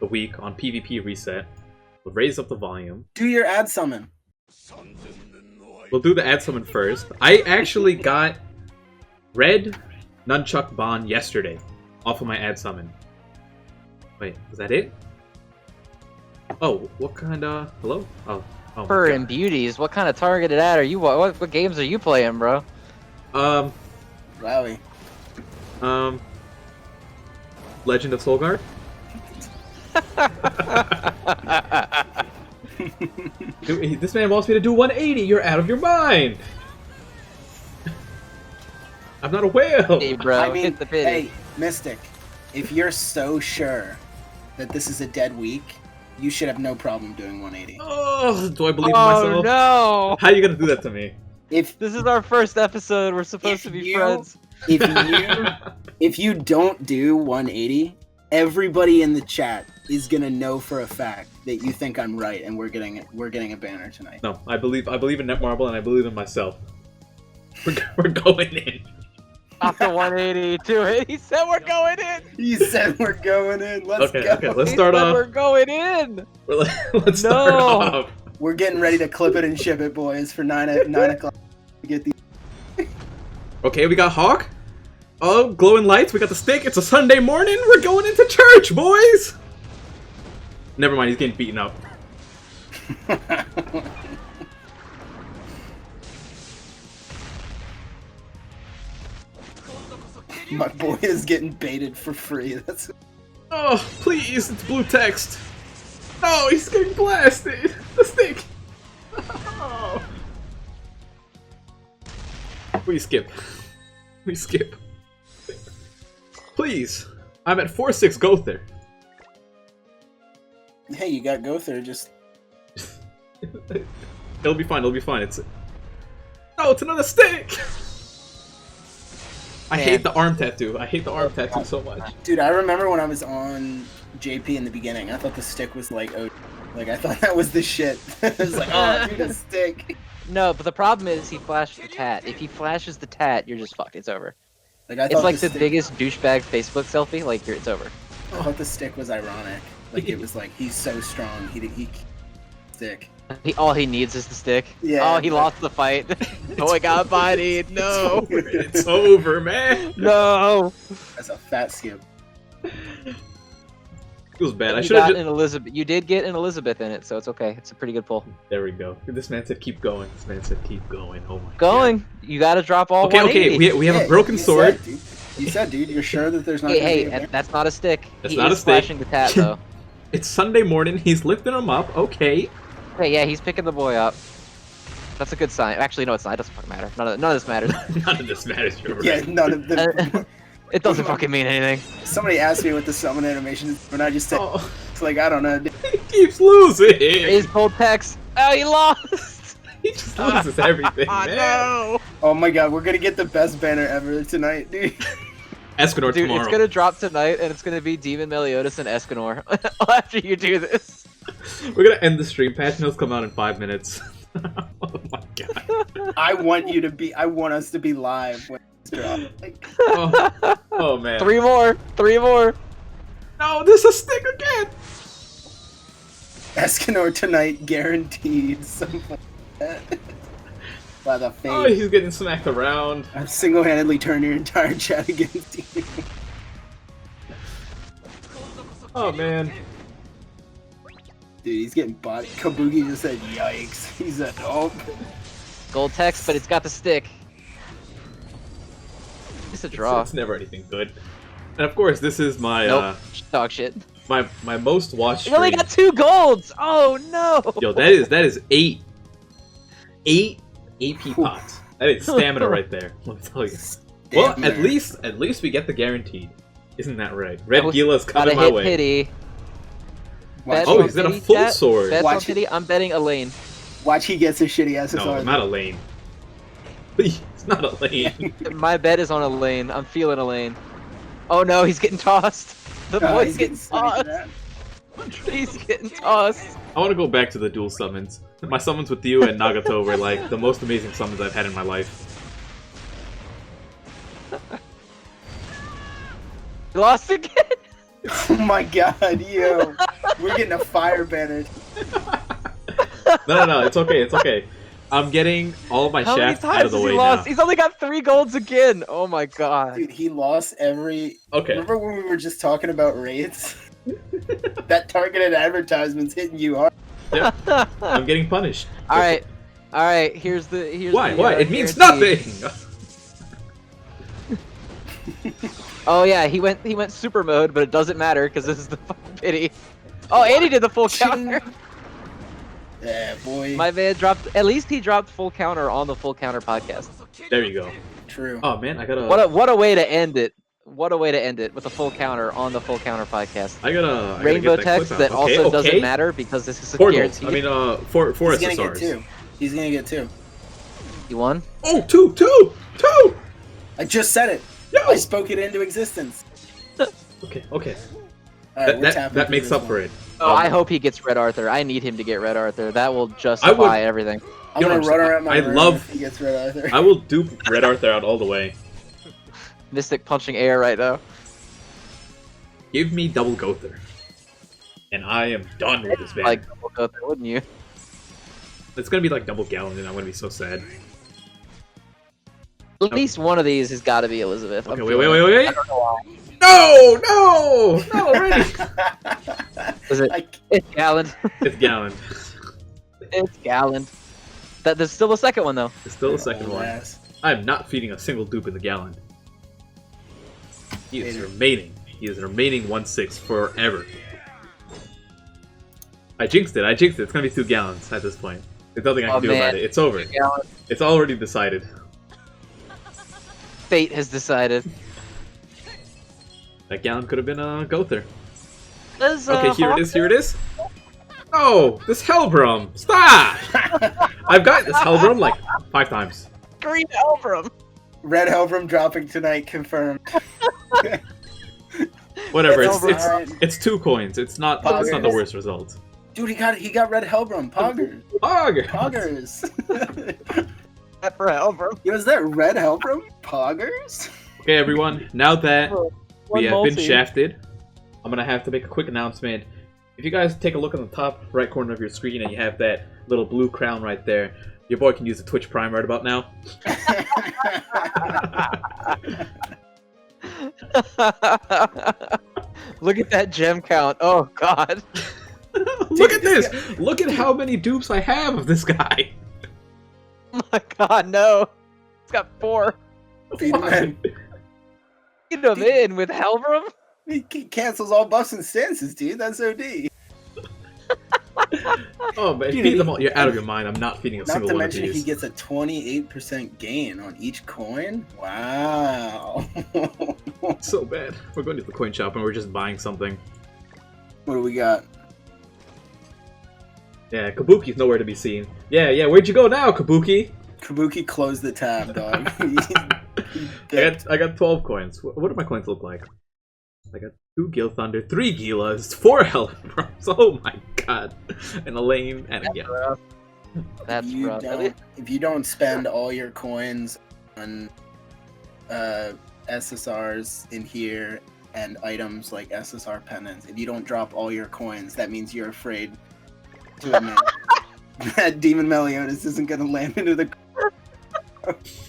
the week on PvP reset. We'll raise up the volume. Do your ad summon. We'll do the ad summon first. I actually got Red Nunchuck Bond yesterday off of my ad summon. Wait, was that it? Oh, what kind of... Hello? Oh my Fur God. and beauties. What kind of targeted ad are you? What games are you playing, bro? Wowie. Legend of Solgard? Dude, this man wants me to do 180. You're out of your mind. I'm not a whale. Hey, bro, I mean, hit the pity. hey, Mystic, if you're so sure that this is a dead week, you should have no problem doing 180. Oh, do I believe in Oh myself? no! How are you gonna do that to me? If This is our first episode. We're supposed to be friends. if you don't do 180, everybody in the chat is gonna know for a fact that you think I'm right, and we're getting a banner tonight. No, I believe in Netmarble and I believe in myself. We're going in. Off the 180, 280. He said we're going in. He said we're going in. Let's go. Okay, let's He start said off. We're going in. Let's start No. off. We're getting ready to clip it and ship it, boys, for 9 o'clock. To get the Okay, we got Hawk. Oh, glowing lights. We got the stick. It's a Sunday morning. We're going into church, boys. Never mind. He's getting beaten up. My boy is getting baited for free. That's Oh, please. It's blue text. Oh, he's getting blasted. The stick. Oh. Please skip. Please skip. Please. I'm at 4-6 Gother. hey, you got Gother. Just It'll be fine. It'll be fine. It's another stick. I Man. hate the arm tattoo. I hate the arm tattoo so much. dude. I remember when I was on JP in the beginning. I thought the stick was like, oh, like I thought that was the shit. I was like, oh, dude, a stick. No, but the problem is he flashed the tat. If he flashes the tat, you're just fucked. It's over. Like I It's thought like the stick, biggest douchebag Facebook selfie. Like, it's over. I thought the stick was ironic. Like it was like he's so strong. He stick. All he needs is the stick. Yeah, Oh, he but- lost the fight. Boy got bodied. No. It's over, man. No. That's a fat skip. It was bad. I You should have got just... an Elizabeth. You did get an Elizabeth in it, so it's okay. It's a pretty good pull. There we go. This man said keep going. This man said keep going. Oh my Going. You got to drop all God. Okay, 180. we have Yeah, a broken you sword. Said, dude. You said, dude, you're sure that there's not Hey, gonna be a hey, banner? that's not a stick. That's He not a is stick. flashing the tat though. It's Sunday morning. He's lifting him up. Okay. Okay, yeah, he's picking the boy up. That's a good sign. Actually, no, it's not. It doesn't fucking matter. None of this matters. None of this matters. You're right. Yeah, none of the. It doesn't fucking mean anything. Somebody asked me what the summon animation is, and I just said, Oh, it's like, I don't know. he keeps losing. His cold text. Oh, he lost. He just loses everything, Oh, man. no. Oh my god, we're gonna get the best banner ever tonight, dude. Escanor Dude, tomorrow. it's gonna drop tonight, and it's gonna be Demon Meliodas and Escanor after you do this. We're gonna end the stream. Patch notes come out in 5 minutes. Oh my god. I want us to be live when it's dropped. Like, Oh man. Three more. No, this is a stick again. Escanor tonight guaranteed. Something like that. By the face. Oh, he's getting smacked around. I've single-handedly turned your entire chat against you. Oh man. Dude, he's getting bought. Kabuki just said, "Yikes!" He said, "Oh." Gold text, but it's got the stick. It's a draw. It's never anything good. And of course, this is my Nope. Dog shit. my most watched You only stream. got 2 golds! Oh no! Yo, that is 8 AP pots. That is stamina right there. Let me tell you. Well, Stamina. at least we get the guaranteed. Isn't that right? Red was- Gila's Gotta coming my hit way. pity. Watch, Oh, on he's got a pity, full chat. sword. Bets on Watch it. pity, I'm betting a lane. watch he gets his shitty SSR. No, not a lane. It's not a lane. My bet is on a lane. I'm feeling a lane. Oh no, he's getting tossed. The No, boy's he's getting smacked tossed. at. He's getting tossed. I want to go back to the dual summons. My summons with you and Nagato were like the most amazing summons I've had in my life. You lost again? Oh my god, yo. We're getting a fire banner. No, it's okay, it's okay. I'm getting all my How many shafts out times of the has way he lost? now. He's only got 3 golds again. Oh my god. Dude, he lost every... Okay. Remember when we were just talking about raids? That targeted advertisement's hitting you hard. I'm getting punished. Alright. Alright, here's the Why? Why? It means guarantee. nothing! Oh yeah, he went super mode, but it doesn't matter because this is the fucking pity. Oh, and he did the full counter. Yeah, boy. My man dropped. At least he dropped full counter on the full counter podcast. There you go. True. Oh man, I gotta... What a way to end it. What a way to end it with a full counter on the full counter podcast. I gotta Rainbow get that text clip that out. Okay, also doesn't okay. matter because this is a 4 golds. guarantee. I mean, four He's gonna get SSRs. 2. He's gonna get 2. You won? Oh, two! I just said it. Yo! I spoke it into existence. Okay. Alright, That makes up for it. Oh, I hope he gets Red Arthur. I need him to get Red Arthur. That will I justify would- everything. I'm You know gonna what I'm run around my saying? I room love- if he gets Red Arthur. I will dupe Red Arthur out all the way. Mystic punching air right now. Give me double Gother. And I am done with this man. Like, we'll go there, wouldn't you? It's gonna be like double Gallon and I'm gonna be so sad. At least one of these has got to be Elizabeth. Okay, I'm wait. feeling it. No, already! Is it? I, It's Gallant. It's Gallon. It's Gallant. There's still a second one though. It's still the second old one. ass. I am not feeding a single dupe in the Gallon. He is Later. remaining. He is remaining 1/6 forever. I jinxed it. It's gonna be 2 gallons at this point. There's nothing I can Oh, do man. about it. It's over. Gallant. It's already decided. Fate has decided. That Gallon could have been a Gother. Does, Okay, here it Hawk- is. Here it is. Oh, this Hellbrum! Stop! I've got this Hellbrum like 5 times. Green Elbrum. Red Hellbrum dropping tonight, confirmed. Whatever. It's It's alright. it's 2 coins. It's not the Poggers. worst result. Dude, he got Red Hellbrum. Poggers. Pog! Poggers. For Elbrum. Yo, is that Red Hellbrum? Poggers? Okay, everyone. Now that One we have been multi. shafted, I'm gonna have to make a quick announcement. If you guys take a look on the top right corner of your screen and you have that little blue crown right there, your boy can use the Twitch Prime right about now. Look at that gem count. Oh god. Look at this! Look at how many dupes I have of this guy! Oh my god, no. It's got 4. Feed him in. Get him in with Helbrum. He cancels all buffs and stances, dude. That's OD. Oh, man, Dude, feed them all. You're out of your mind. I'm not feeding a Not single to one of mention he these. gets a 28% gain on each coin. Wow. It's so bad. We're going to the coin shop and we're just buying something. What do we got? Yeah, Kabuki's nowhere to be seen. Yeah, where'd you go now, Kabuki? Kabuki closed the tab, dog. I got 12 coins. What do my coins look like? I got 2 Gil Thunder, 3 Gilas, 4 Hellbroms. Oh my god. And a lane and a Gil. That's rough. If you don't spend all your coins on SSRs in here and items like SSR pennants, if you don't drop all your coins, that means you're afraid to admit that Demon Meliodas isn't going to land into the...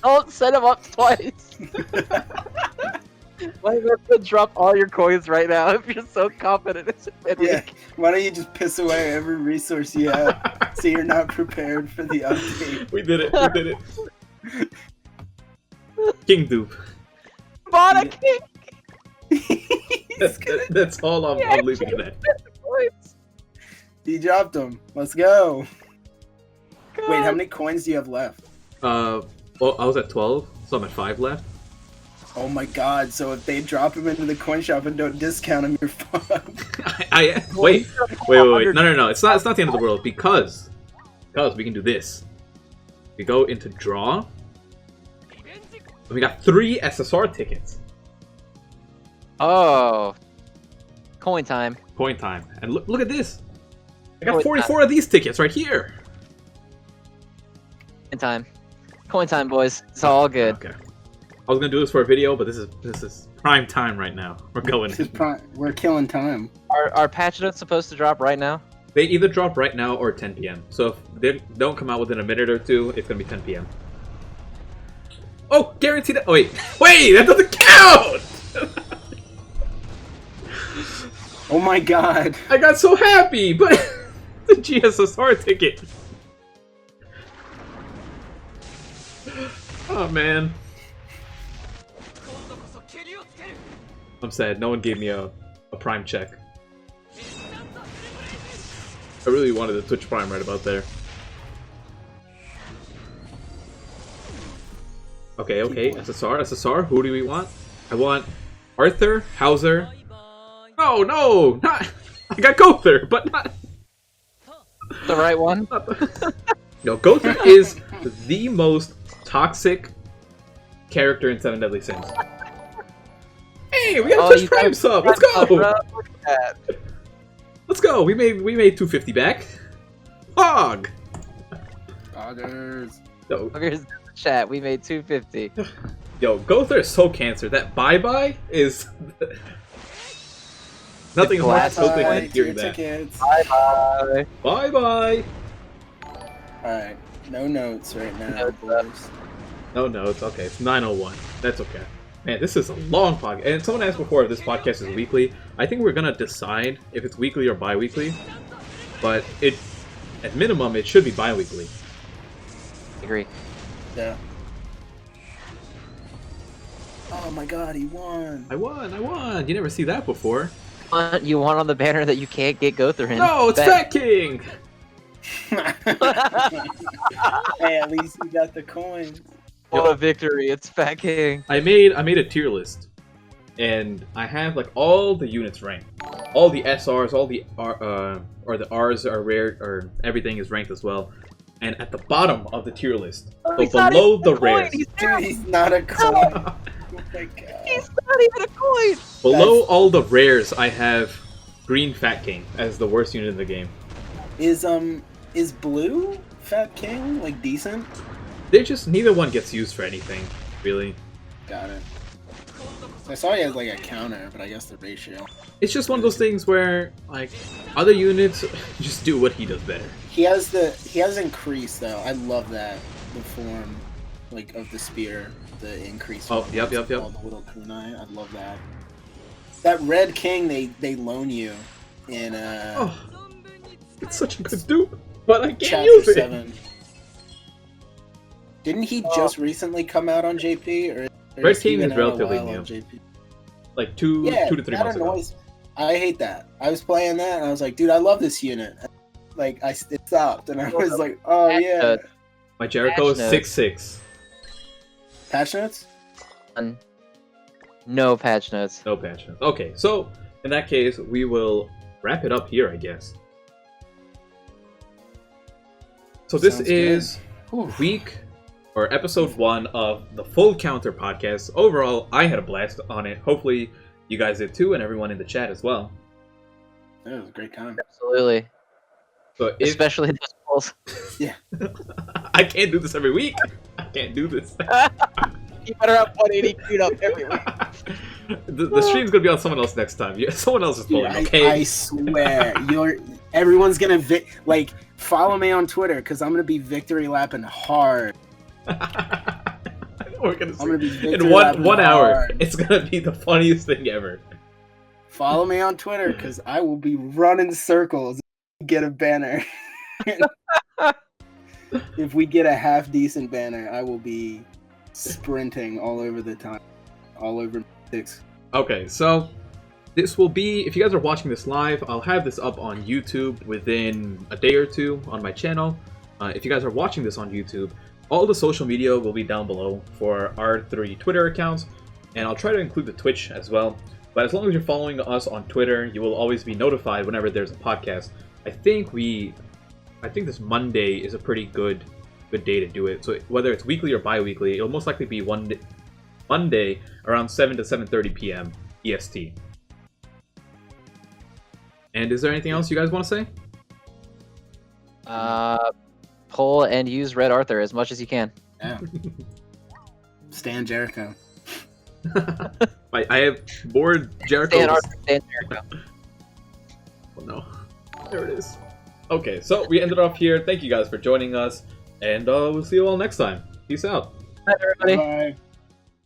Don't set him up twice. Why not drop all your coins right now if you're so confident it's a midweek? Yeah. Why don't you just piss away every resource you have so you're not prepared for the update? We did it. We did it. King dupe. Bought a king! That's all I'm leaving it at. Coins. He dropped them. Let's go. God. Wait, how many coins do you have left? Well, I was at 12, so I'm at 5 left. Oh my god, so if they drop him into the coin shop and don't discount him, you're fucked. Wait. No. It's not the end of the world because we can do this. We go into draw. And we got 3 SSR tickets. Oh. Coin time. Point time. And look at this. I got Coin 44 of these tickets right here. Coin time. Coin time, boys. It's all good. Okay. I was gonna do this for a video, but this is prime time right now. We're going. We're killing time. Are patch notes supposed to drop right now? They either drop right now or 10 p.m. So if they don't come out within a minute or two, it's gonna be 10 p.m. Oh, guaranteed. Oh, wait, that doesn't count. Oh my god. I got so happy, but the GSSR ticket. Oh man. I'm sad. No one gave me a Prime check. I really wanted a Twitch Prime right about there. Okay. SSR. Who do we want? I want Arthur, Hauser. No, not. I got Gother, but not. The right one? No, Gother is the most toxic character in Seven Deadly Sins. Hey, we got a Twitch Prime sub. Let's go. Look at that. Let's go. We made 250 back. Hog. Others. No. Here's the chat. We made 250. Yo, Gother is so cancer. That bye is nothing is more tilting than hearing that. Tickets. Bye bye. Bye. Alright, no notes right now, Notes boys. No, it's okay. It's 9:01. That's okay. Man, this is a long podcast. And someone asked before if this podcast is weekly. I think we're gonna decide if it's weekly or bi-weekly. But at minimum, it should be bi-weekly. Agree. Yeah. Oh my god, he won! I won! You never see that before. You want on the banner that you can't get Gother in. No, it's Fat King! Hey, at least you got the coins. What a victory! It's Fat King. I made a tier list, and I have like all the units ranked, all the SRs, all the or the Rs are rare, or everything is ranked as well. And at the bottom of the tier list, so below the rares, Dude, he's not a coin. Oh my god. He's not even a coin. Below all the rares, I have Green Fat King as the worst unit in the game. Is blue Fat King like decent? They just neither one gets used for anything, really. Got it. I saw he has like a counter, but I guess the ratio. It's just one of those things where like other units just do what he does better. He has increase though. I love that, the form like of the spear, the increase. Oh, yep. All the little kunai. I love that. That red king they loan you in Oh, it's such a good dupe, but I can't chapter use it. 7. Didn't he just recently come out on JP? Or Red has he King been is out a relatively while new. on JP? Like two to 3 months ago. I hate that. I was playing that and I was like, dude, I love this unit. Like it stopped and I was like, oh yeah. My Jericho is 6'6". Patch notes? No patch notes. No patch notes. Okay, so in that case, we will wrap it up here, I guess. So this Sounds is week or episode 1 of the Full Counter podcast. Overall, I had a blast on it. Hopefully, you guys did too, and everyone in the chat as well. That was a great time. Absolutely. So Especially those polls. Yeah. I can't do this every week. I can't do this. You better have 180 queued up every week. the stream's gonna be on someone else next time. Someone else is pulling. Okay. I swear, everyone's gonna follow me on Twitter because I'm gonna be victory lapping hard. We're gonna I'm gonna be see. In Victor one hour, hard. it's gonna be the funniest thing ever. Follow me on Twitter because I will be running circles to get a banner. If we get a half decent banner, I will be sprinting all over the time, all over 6. Okay, so this will be, if you guys are watching this live, I'll have this up on YouTube within a day or two on my channel. If you guys are watching this on YouTube, all the social media will be down below for our 3 Twitter accounts, and I'll try to include the Twitch as well. But as long as you're following us on Twitter, you will always be notified whenever there's a podcast. I think this Monday is a pretty good day to do it. So whether it's weekly or bi-weekly, it'll most likely be Monday around 7 to 7:30 p.m. EST. And is there anything else you guys want to say? Pull and use Red Arthur as much as you can. Yeah. Stan Jericho. I have more Jericho. Stan Arthur, Stan Jericho. Oh no. There it is. Okay, so we ended off here. Thank you guys for joining us, and we'll see you all next time. Peace out. Bye, everybody. Bye.